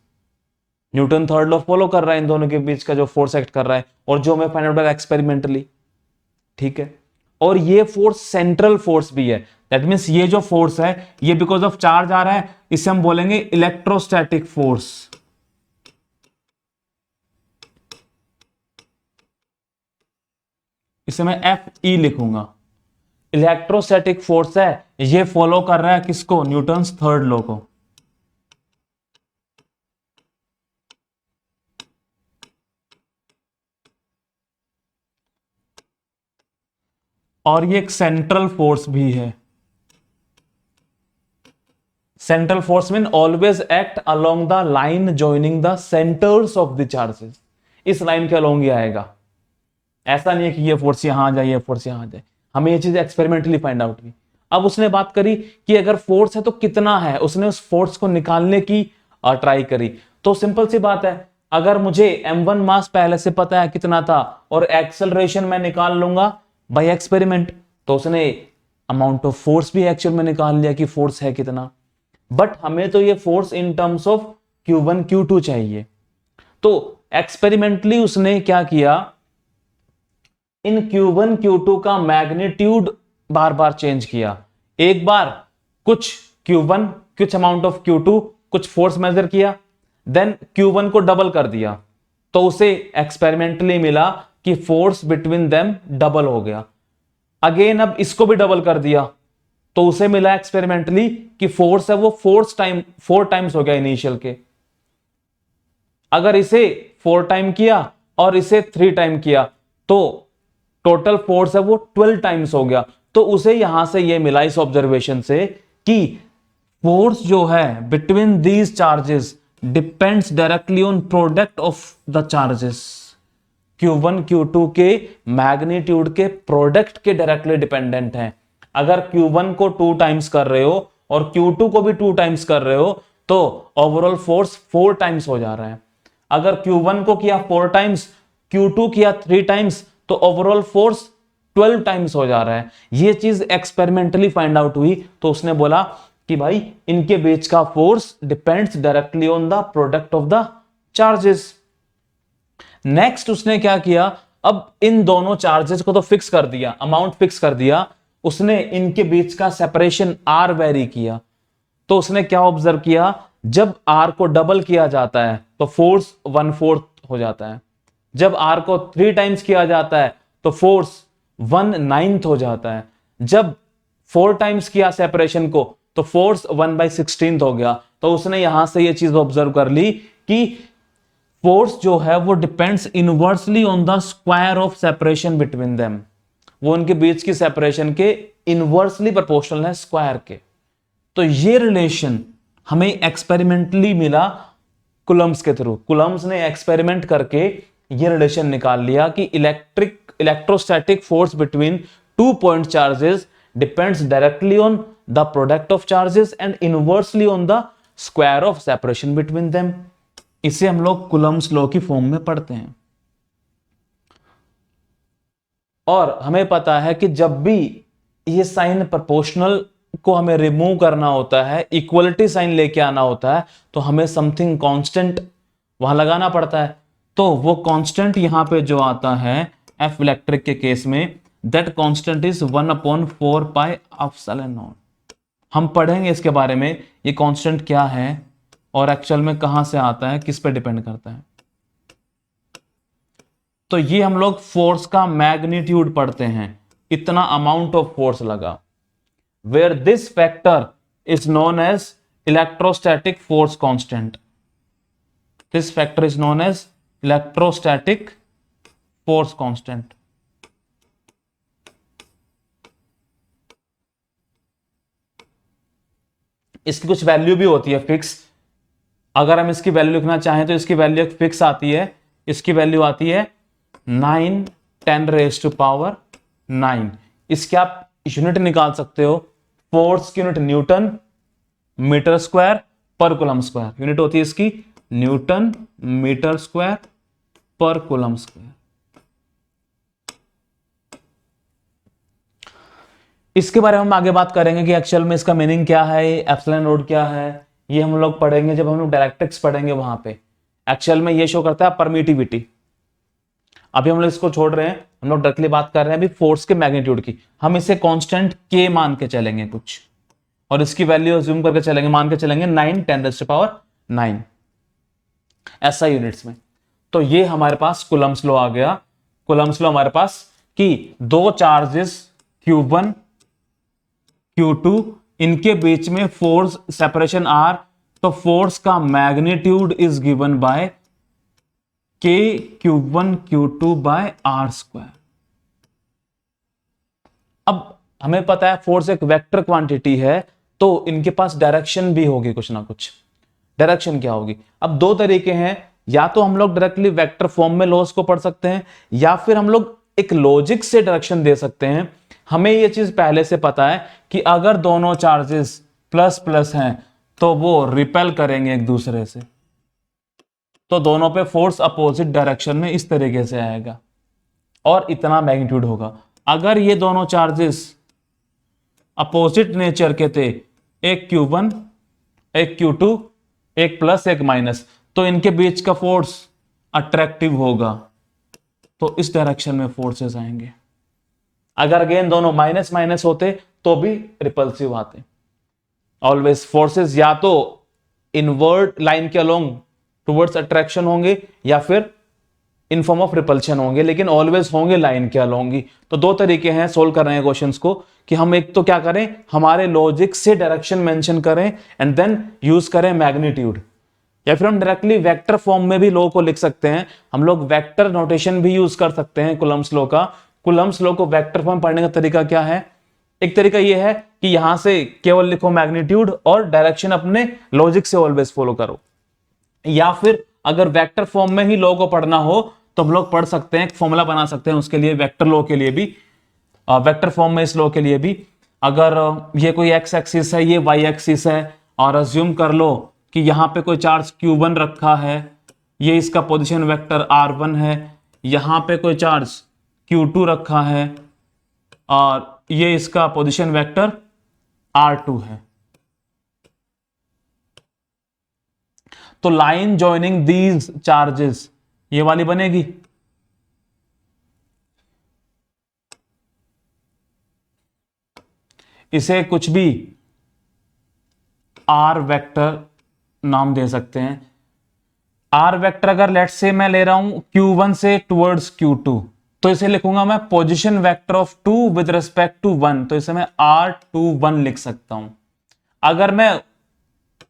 न्यूटन थर्ड लॉ फॉलो कर रहा है इन दोनों के बीच का जो फोर्स एक्ट कर रहा है, और जो मैं फाइंड आउट एक्सपेरिमेंटली। ठीक है, और ये फोर्स सेंट्रल फोर्स भी है। दैट मीन्स ये जो फोर्स है ये बिकॉज ऑफ चार्ज आ रहा है, इसे हम बोलेंगे इलेक्ट्रोस्टैटिक फोर्स। इसे मैं FE लिखूंगा। इलेक्ट्रोस्टैटिक फोर्स है, ये फॉलो कर रहा है किसको, न्यूटन्स थर्ड लॉ को। और ये एक सेंट्रल फोर्स भी है। Central force mean always act along the line joining the centres of the charges. इस लाइन के अलोंग ही आएगा, ऐसा नहीं है कि ये फोर्स यहां आ जाए, ये फोर्स यहां आ जाए। हमें ये चीज एक्सपेरिमेंटली फाइंड आउट हुई। अब उसने बात करी कि अगर फोर्स है तो कितना है, उसने उस फोर्स को निकालने की ट्राई करी। तो सिंपल सी बात है, अगर मुझे M1 मास पहले से पता है कितना था और एक्सेलरेशन मैं निकाल लूंगा बाय एक्सपेरिमेंट, तो उसने अमाउंट ऑफ फोर्स भी एक्चुअल में निकाल लिया कि फोर्स है कितना। बट हमें तो ये force in terms of Q1 Q2 चाहिए। तो एक्सपेरिमेंटली उसने क्या किया, इन Q1 Q2 का मैग्नीट्यूड बार बार चेंज किया। एक बार कुछ Q1 कुछ अमाउंट ऑफ Q2 कुछ फोर्स मेजर किया, देन Q1 को डबल कर दिया, तो उसे एक्सपेरिमेंटली मिला कि फोर्स बिटवीन देम डबल हो गया। अगेन अब इसको भी डबल कर दिया, तो उसे मिला एक्सपेरिमेंटली कि फोर्स है वो फोर टाइम्स हो गया इनिशियल के। अगर इसे 4 टाइम किया और इसे 3 टाइम किया तो टोटल फोर्स है वो 12 टाइम्स हो गया। तो उसे यहां से ये मिला इस ऑब्जर्वेशन से कि फोर्स जो है between these charges depends directly on product of the charges. Q1 Q2 के मैग्नीट्यूड के प्रोडक्ट के डायरेक्टली डिपेंडेंट हैं। अगर Q1 को 2 टाइम्स कर रहे हो और Q2 को भी 2 टाइम्स कर रहे हो तो ओवरऑल फोर्स 4 टाइम्स हो जा रहा है। अगर Q1 को किया 4 टाइम्स, Q2 किया 3 टाइम्स, तो ओवरऑल फोर्स 12 टाइम्स हो जा रहा है। ये चीज एक्सपेरिमेंटली फाइंड आउट हुई, तो उसने बोला कि भाई इनके बीच का force depends directly on the product of the charges. Next उसने क्या किया, अब इन दोनों चार्जेस को तो फिक्स कर दिया, अमाउंट फिक्स कर दिया, उसने इनके बीच का सेपरेशन R वेरी किया। तो उसने क्या ऑब्जर्व किया, जब R को डबल किया जाता है तो फोर्स 1/4 हो जाता है, जब R को 3 टाइम्स किया जाता है तो फोर्स 1/9 हो जाता है, जब 4 टाइम्स किया सेपरेशन को तो फोर्स 1/16 हो गया। तो उसने यहां से ये चीज ऑब्जर्व कर ली कि फोर्स जो है वो depends inversely on the square of separation between them. वो उनके बीच की सेपरेशन के इनवर्सली प्रोपोर्शनल है स्क्वायर के। तो ये रिलेशन हमें एक्सपेरिमेंटली मिला कुलम्स के थ्रू। कुलम्स ने एक्सपेरिमेंट करके ये रिलेशन निकाल लिया कि electrostatic force between 2 point charges depends directly on the product of charges and inversely on the square of separation between them. इसे हम लोग कुलम्स लॉ की फॉर्म में पढ़ते हैं। और हमें पता है कि जब भी ये साइन प्रोपोर्शनल को हमें रिमूव करना होता है, इक्वलिटी साइन लेके आना होता है, तो हमें समथिंग कांस्टेंट वहां लगाना पड़ता है। तो वो कांस्टेंट यहां पे जो आता है एफ इलेक्ट्रिक के केस में that constant is 1/4 pi epsilon not. हम पढ़ेंगे इसके बारे में ये कांस्टेंट क्या है और एक्चुअल में कहां से आता है, किस पे डिपेंड करता है। तो ये हम लोग फोर्स का मैग्नीट्यूड पढ़ते हैं, इतना अमाउंट ऑफ फोर्स लगा, where this factor is known as electrostatic force constant. This factor is known as electrostatic force constant. इसकी कुछ वैल्यू भी होती है फिक्स। अगर हम इसकी वैल्यू लिखना चाहें तो इसकी वैल्यू फिक्स आती है, इसकी वैल्यू आती है 9×10⁻⁹। इसके आप यूनिट निकाल सकते हो, फोर्स की यूनिट न्यूटन मीटर स्क्वायर पर कूलम स्क्वायर। यूनिट होती है इसकी न्यूटन मीटर स्क्वायर पर कूलम स्क्वायर। इसके बारे में हम आगे बात करेंगे कि एक्चुअल में इसका मीनिंग क्या है, एप्सिलॉन नोट क्या है, ये हम लोग पढ़ेंगे जब हम लोग डायरेक्ट्रिक्स पढ़ेंगे वहां पे। एक्चुअल में ये शो करता है परमिटिविटी। अभी हम लोग इसको छोड़ रहे हैं, हम लोग डायरेक्टली बात कर रहे हैं अभी फोर्स के मैग्नीट्यूड की। हम इसे कांस्टेंट के मान के चलेंगे कुछ, और इसकी वैल्यू अज्यूम करके चलेंगे, मान के चलेंगे 9×10⁹ ऐसा यूनिट्स में। तो ये हमारे पास कूलम्स लॉ आ गया। कूलम्स लॉ हमारे पास कि दो चार्जेस Q1 Q2 इनके बीच में फोर्स सेपरेशन R, तो फोर्स का magnitude is given by K Q1 Q2 by R square. अब हमें पता है फोर्स एक वेक्टर क्वांटिटी है, तो इनके पास डायरेक्शन भी होगी कुछ ना कुछ। डायरेक्शन क्या होगी? अब दो तरीके हैं, या तो हम लोग डायरेक्टली वेक्टर फॉर्म में लॉस को पढ़ सकते हैं, या फिर हम लोग एक लॉजिक से डायरेक्शन दे सकते हैं। हमें यह चीज पहले से पता है कि अगर दोनों चार्जेस प्लस प्लस हैं तो वो रिपेल करेंगे एक दूसरे से, तो दोनों पे फोर्स अपोजिट डायरेक्शन में इस तरीके से आएगा और इतना मैग्नीट्यूड होगा। अगर ये दोनों चार्जेस अपोजिट नेचर के थे, एक Q1 एक Q2, एक प्लस एक माइनस, तो इनके बीच का फोर्स अट्रैक्टिव होगा, तो इस डायरेक्शन में फोर्सेस आएंगे। अगर अगेन दोनों माइनस माइनस होते तो भी रिपल्सिव आते। ऑलवेज फोर्सेस या तो इनवर्ट लाइन के अलोंग टुवर्ड्स अट्रैक्शन होंगे या फिर इन फॉर्म ऑफ रिपल्शन होंगे, लेकिन ऑलवेज होंगे लाइन के अलोंग ही। तो दो तरीके हैं सोल्व कर रहे हैं क्वेश्चंस को, कि हम एक तो क्या करें, हमारे लॉजिक से डायरेक्शन मेंशन करें एंड देन यूज करें मैग्नीट्यूड, या फिर हम डायरेक्टली वेक्टर फॉर्म में भी लॉ को लिख सकते हैं। हम लोग वेक्टर नोटेशन भी यूज कर सकते हैं कूलम्स लॉ का। कूलम्स लॉ को वेक्टर फॉर्म पढ़ने का तरीका क्या है? एक तरीका यह है कि यहां से केवल लिखो मैग्नीट्यूड और डायरेक्शन अपने लॉजिक से ऑलवेज फॉलो करो, या फिर अगर वेक्टर फॉर्म में ही लॉ को पढ़ना हो तो हम लोग पढ़ सकते हैं, एक फॉर्मूला बना सकते हैं उसके लिए, वेक्टर लॉ के लिए भी, वेक्टर फॉर्म में इस लॉ के लिए भी। अगर ये कोई एक्स एक्सिस है, ये वाई एक्सिस है, और अज्यूम कर लो कि यहां पे कोई चार्ज Q1 रखा है, ये इसका पोजीशन वेक्टर R1 है, यहां पे कोई चार्ज Q2 रखा है और ये इसका पोजीशन वेक्टर R2 है। तो लाइन जॉइनिंग दीज चार्जेस ये वाली बनेगी। इसे कुछ भी R वेक्टर नाम दे सकते हैं। R वेक्टर अगर लेट्स से मैं ले रहा हूं Q1 से टुवर्ड्स Q2, तो इसे लिखूंगा मैं position vector of 2 with respect to 1, तो इसे मैं R21 लिख सकता हूं। अगर मैं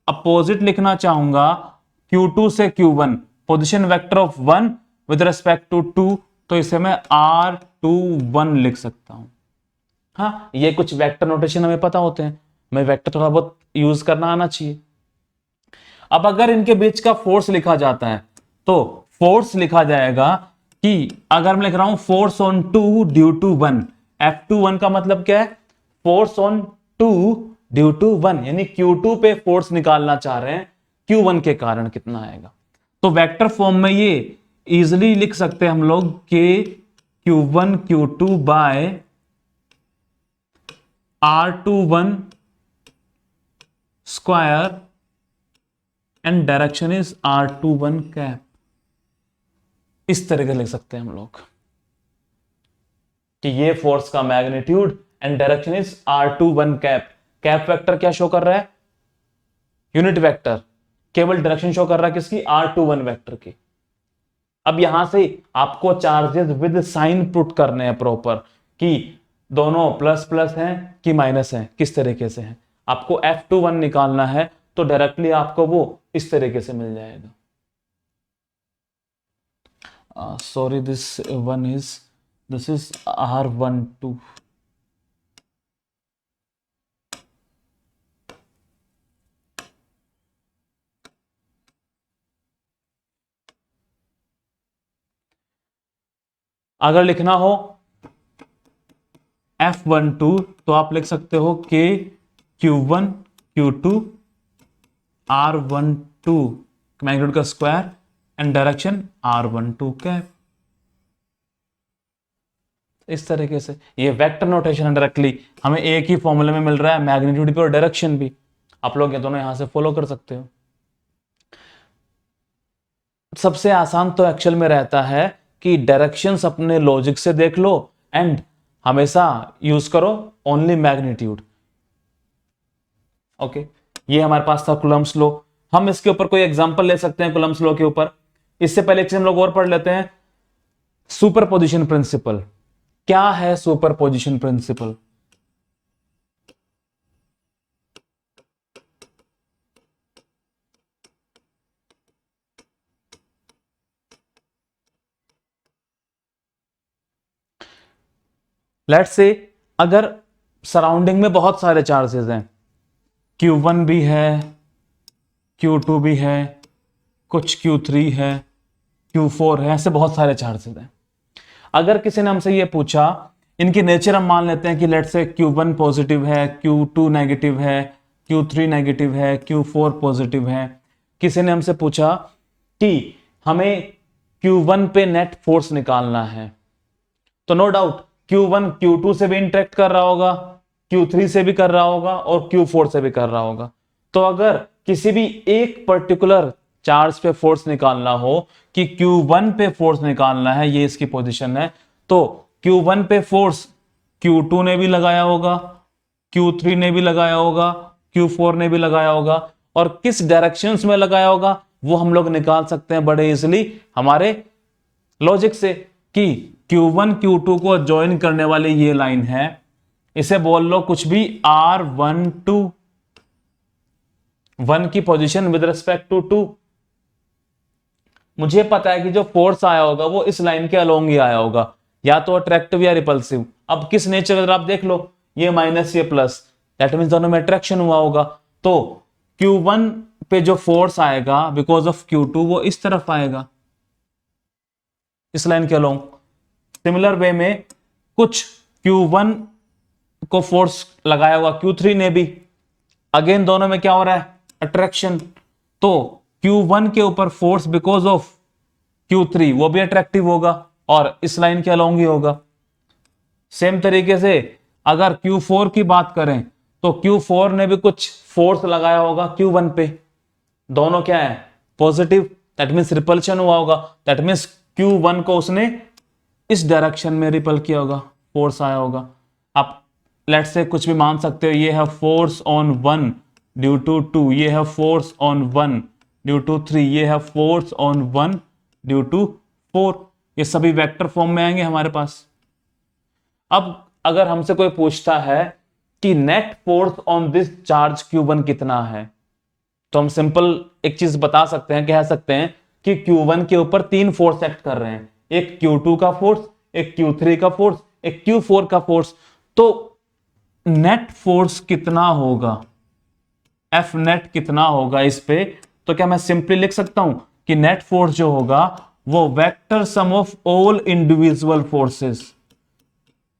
अपोजिट लिखना चाहूंगा Q2 से Q1, position vector of 1 with respect to 2, तो इसे मैं R21 लिख सकता हूं। हाँ, ये कुछ वेक्टर नोटेशन हमें पता होते हैं, हमें वेक्टर थोड़ा बहुत यूज करना आना चाहिए। अब अगर इनके बीच का फोर्स लिखा जाता है तो फोर्स लिखा जाएगा कि अगर मैं लिख रहा हूं force on 2 due to 1, F21 का मतलब क्या है? फोर्स ऑन 2 ड्यू टू 1, यानी Q2 पे फोर्स निकालना चाह रहे हैं, Q1 के कारण कितना आएगा। तो वेक्टर फॉर्म में ये इजिली लिख सकते हैं हम लोग कि Q1 Q2 by R21 square and direction is R21 cap. इस तरह के लिख सकते हैं हम लोग। कि ये फोर्स का magnitude and direction is r21 cap. Cap vector क्या शो कर रहा है? Unit vector. केवल डायरेक्शन शो कर रहा है किसकी? r21 वेक्टर की। अब यहां से आपको चार्जेस विद साइन पुट करने हैं प्रॉपर, कि दोनों प्लस प्लस हैं कि माइनस हैं, किस तरीके से हैं। आपको F21 निकालना है तो डायरेक्टली आपको वो इस तरीके से मिल जाएगा। Sorry, this is R12। अगर लिखना हो F12 तो आप लिख सकते हो K Q1 Q2 R12 magnitude का square and direction R12 cap. इस तरीके से ये वेक्टर नोटेशन है, डायरेक्टली हमें एक ही फॉर्मूले में मिल रहा है, मैग्नीट्यूड भी और डायरेक्शन भी। आप लोग ये दोनों यहां से फॉलो कर सकते हो। सबसे आसान तो एक्चुअल में रहता है कि डायरेक्शंस अपने लॉजिक से देख लो एंड हमेशा यूज करो ओनली मैग्नीट्यूड। ओके, ये हमारे पास था कूलम्ब्स लॉ। हम इसके ऊपर कोई एग्जांपल ले सकते हैं कूलम्ब्स लॉ के ऊपर। इससे पहले एक चीज हम लोग और पढ़ लेते हैं, सुपरपोजिशन प्रिंसिपल। क्या है सुपरपोजिशन प्रिंसिपल? लेट्स से अगर सराउंडिंग में बहुत सारे चार्जेस हैं, Q1 भी है, Q2 भी है, कुछ Q3 है, Q4 है, ऐसे बहुत सारे चार्जेस हैं। अगर किसी ने हमसे ये पूछा, इनकी नेचर हम मान लेते हैं कि लेट्स से Q1 पॉजिटिव है, Q2 नेगेटिव है, Q3 नेगेटिव है, Q4 पॉजिटिव है। किसी ने हमसे पूछा कि हमें Q1 पे नेट फोर्स निकालना है, तो नो डाउट Q1 Q2 से भी इंटरेक्ट कर रहा होगा, Q3 से भी कर रहा होगा और Q4 से भी कर रहा होगा। तो अगर किसी भी एक पर्टिकुलर चार्ज पे फोर्स निकालना हो कि Q1 पे फोर्स निकालना है, ये इसकी पोजीशन है, तो Q1 पे फोर्स Q2 ने भी लगाया होगा, Q3 ने भी लगाया होगा, Q4 ने भी लगाया होगा, और किस डायरेक्शंस में लगाया होगा वो हम लोग निकाल सकते हैं बड़े इजीली हमारे लॉजिक से, कि Q1 Q2 को ज्वाइन करने वाली ये लाइन है, इसे बोल लो कुछ भी R12, 1 की पोजीशन विद रिस्पेक्ट टू 2। मुझे पता है कि जो फोर्स आया होगा वो इस लाइन के अलोंग ही आया होगा, या तो अट्रैक्टिव या रिपल्सिव। अब किस नेचर, अगर आप देख लो ये माइनस ये प्लस, दैट मींस दोनों में अट्रैक्शन हुआ होगा। तो Q1 पे जो फोर्स आएगा बिकॉज ऑफ Q2 वो इस तरफ आएगा, इस लाइन के अलोंग। सिमिलर वे में कुछ Q1 को फोर्स लगाया हुआ Q3 ने भी, अगेन दोनों में क्या हो रहा है? अट्रैक्शन। तो Q1 के ऊपर फोर्स बिकॉज ऑफ Q3 वो भी अट्रैक्टिव होगा और इस लाइन के अलोंग ही होगा। सेम तरीके से अगर Q4 की बात करें तो Q4 ने भी कुछ फोर्स लगाया होगा Q1 पे, दोनों क्या है? पॉजिटिव, दैट मींस रिपल्शन हुआ होगा, दैट मींस Q1 को उसने इस डायरेक्शन में रिपल किया होगा, फोर्स आया होगा। आप लेट्स से कुछ भी मान सकते हो, ये है फोर्स ऑन 1 ड्यू टू 2, ये है फोर्स ऑन 1 ड्यू टू 3, ये है फोर्स ऑन 1 ड्यू टू 4। ये सभी वेक्टर फॉर्म में आएंगे हमारे पास। अब अगर हमसे कोई पूछता है कि net force on this charge Q1 कितना है, तो हम सिंपल एक चीज बता सकते हैं, कह सकते हैं कि Q1 के ऊपर 3 फोर्स एक्ट कर रहे हैं, एक Q2 का फोर्स, एक Q3 का फोर्स, एक Q4 का फोर्स। तो नेट फोर्स कितना होगा, F नेट कितना होगा इस पे? तो क्या मैं सिंपली लिख सकता हूं कि नेट फोर्स जो होगा वो vector sum of all individual forces,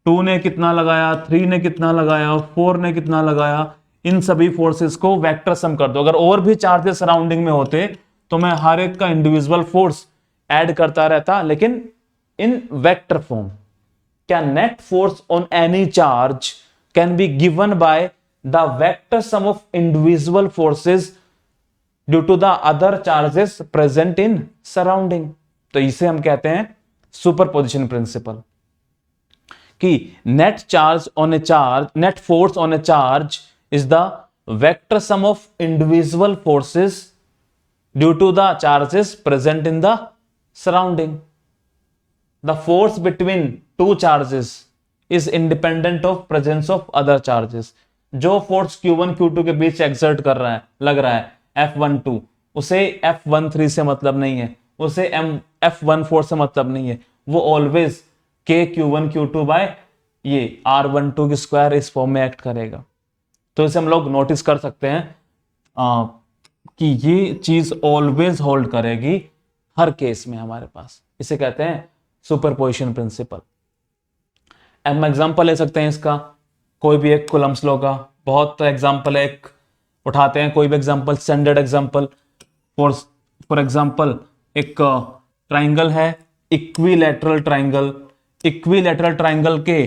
2 ने कितना लगाया, 3 ने कितना लगाया, 4 ने कितना लगाया, इन सभी फोर्सेस को वेक्टर सम कर दो। अगर और भी चार्जेस सराउंडिंग में होते तो मैं हर एक का इंडिविजुअल फोर्स ऐड करता रहता, लेकिन इन वेक्टर फॉर्म। क्या net force on any charge can be given by the vector sum of individual forces due to the other charges present in surrounding. तो इसे हम कहते हैं सुपरपोजिशन प्रिंसिपल। कि net charge on a charge, net force on a charge is the vector sum of individual forces due to the charges present in the surrounding. The force between two charges is independent of presence of other charges. जो force Q1 Q2 के बीच exert कर रहा है, लग रहा है F12, उसे F13 से मतलब नहीं है, उसे F14 से मतलब नहीं है, वो always K Q1 Q2 bye ये R12 की स्क्वायर इस फॉर्म में एक्ट करेगा. तो इसे हम लोग नोटिस कर सकते हैं कि ये चीज ऑलवेज होल्ड करेगी हर केस में हमारे पास. इसे कहते हैं सुपरपोजिशन प्रिंसिपल. हम एग्जांपल ले सकते हैं इसका, कोई भी एक कूलम्ब्स लॉ का. बहुत एग्जांपल है, एक उठाते हैं कोई भी example, standard example. For example एक ट्राइंगल है, इक्विलैटरल ट्राइंगल. इक्विलैटरल ट्राइंगल के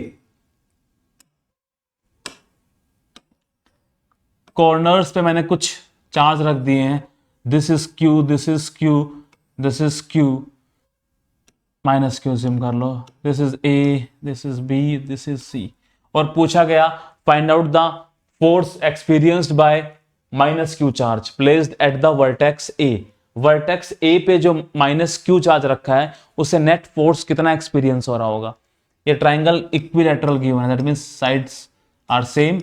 कॉर्नर्स पे मैंने कुछ चार्ज रख दिए हैं. This is Q, this is Q, this is Q, minus Q जिम कर लो. This is A, this is B, this is C. और पूछा गया find out the force experienced by minus Q charge placed at the vertex A. Vertex A पे जो minus Q charge रखा है उसे नेट फोर्स कितना एक्सपीरियंस हो रहा होगा. ये ट्राइंगल इक्विलैटरल गिवन है, that means sides are same,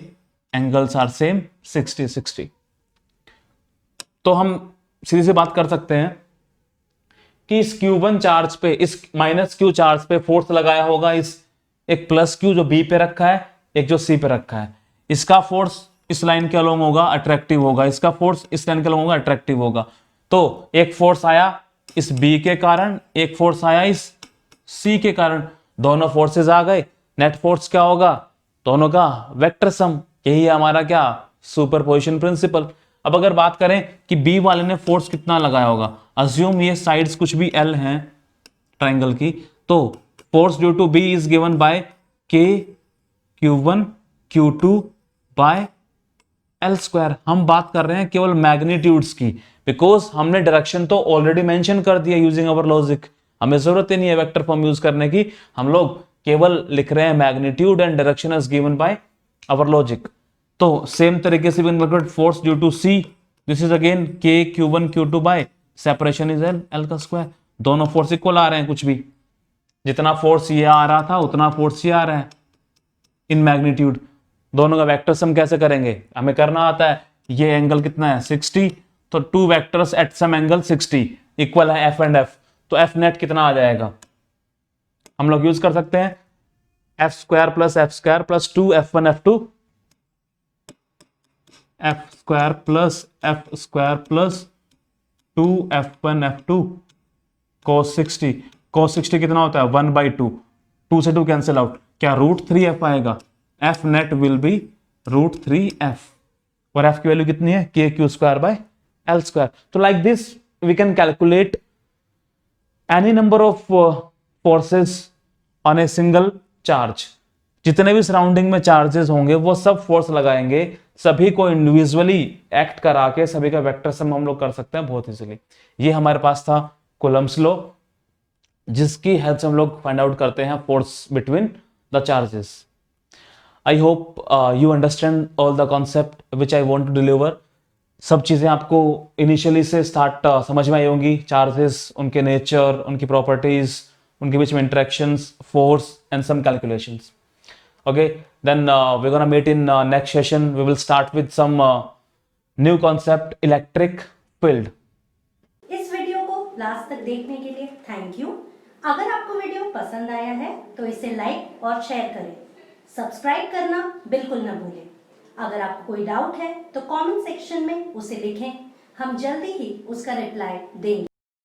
angles are same, 60-60. तो हम सीधी सी बात कर सकते हैं कि इस Q1 चार्ज पे, इस माइनस Q चार्ज पे फोर्स लगाया होगा इस एक प्लस Q जो B पे रखा है, एक जो C पे रखा है. इसका फोर्स इस लाइन के अलोंग होगा, अट्रैक्टिव होगा. इसका फोर्स इस लाइन के अलोंग होगा, अट्रैक्टिव होगा. तो एक फोर्स आया इस B के कारण, एक फोर्स आया इस C के कारण. दोनों फोर्सेस आ गए, नेट फोर्स क्या होगा? दोनों का वेक्टर सम. यही है हमारा क्या? Superposition principle. अब अगर बात करें कि B वाले ने फोर्स कितना लगाया होगा, अज्यूम ये साइड्स कुछ भी L हैं ट्राइंगल की, तो force due to B is given by K Q1 Q2 by L square. हम बात कर रहे हैं केवल मैग्नीट्यूड्स की, बिकॉज हमने डायरेक्शन तो ऑलरेडी मेंशन कर दिया यूजिंग अवर लॉजिक. हमें जरूरत ही नहीं है वेक्टर फॉर्म यूज करने की, हम लोग केवल लिख रहे हैं magnitude and direction is given by our logic. तो सेम तरीके से force due to C, this is again K Q1 Q2 by separation is L का स्क्वायर. दोनों फोर्स इक्वल आ रहे हैं, कुछ भी जितना फोर्स ये आ रहा था उतना फोर्स ये आ रहा है इन मैग्नीट्यूड. दोनों का वेक्टर सम कैसे करेंगे? हमें करना आता है. ये एंगल कितना है? 60. तो two vectors at some angle 60 equal है F एंड F. तो F नेट कितना आ जाएगा? हम लोग यूज कर सकते हैं F square plus 2 F1 F2, F square plus F square plus 2 F1 F2 cos 60. cos 60 कितना होता है? 1/2. 2 से 2 कैंसिल आउट, क्या √3F आएगा? F net will be √3F. और F की वैल्यू कितनी है? K Q square by L square. तो like this we can calculate any number of forces on a single charge. जितने भी सराउंडिंग में चार्जेस होंगे वो सब फोर्स लगाएंगे, सभी को इंडिविजुअली एक्ट करा के सभी का वेक्टर सम हम लोग कर सकते हैं बहुत इजीली. ये हमारे पास था कूलम्ब्स लॉ, जिसकी हेल्प से हम लोग फाइंड आउट करते हैं force between the charges. I hope you understand all the concept which I want to deliver. सब चीजें आपको इनिशियली से स्टार्ट समझ में आई होंगी. चार्जेस, उनके नेचर, उनकी प्रॉपर्टीज, उनके बीच में interactions, force and some calculations. Okay, then we're gonna meet in next session. We will start with some new concept, electric field. इस वीडियो को लास्ट तक देखने के लिए थैंक यू. अगर आपको वीडियो पसंद आया है तो इसे लाइक और शेयर करें. सब्सक्राइब करना बिल्कुल ना भूलें. अगर आपको कोई डाउट है तो कमेंट सेक्शन में उसे लिखें, हम जल्दी ही उसका रिप्लाई देंगे.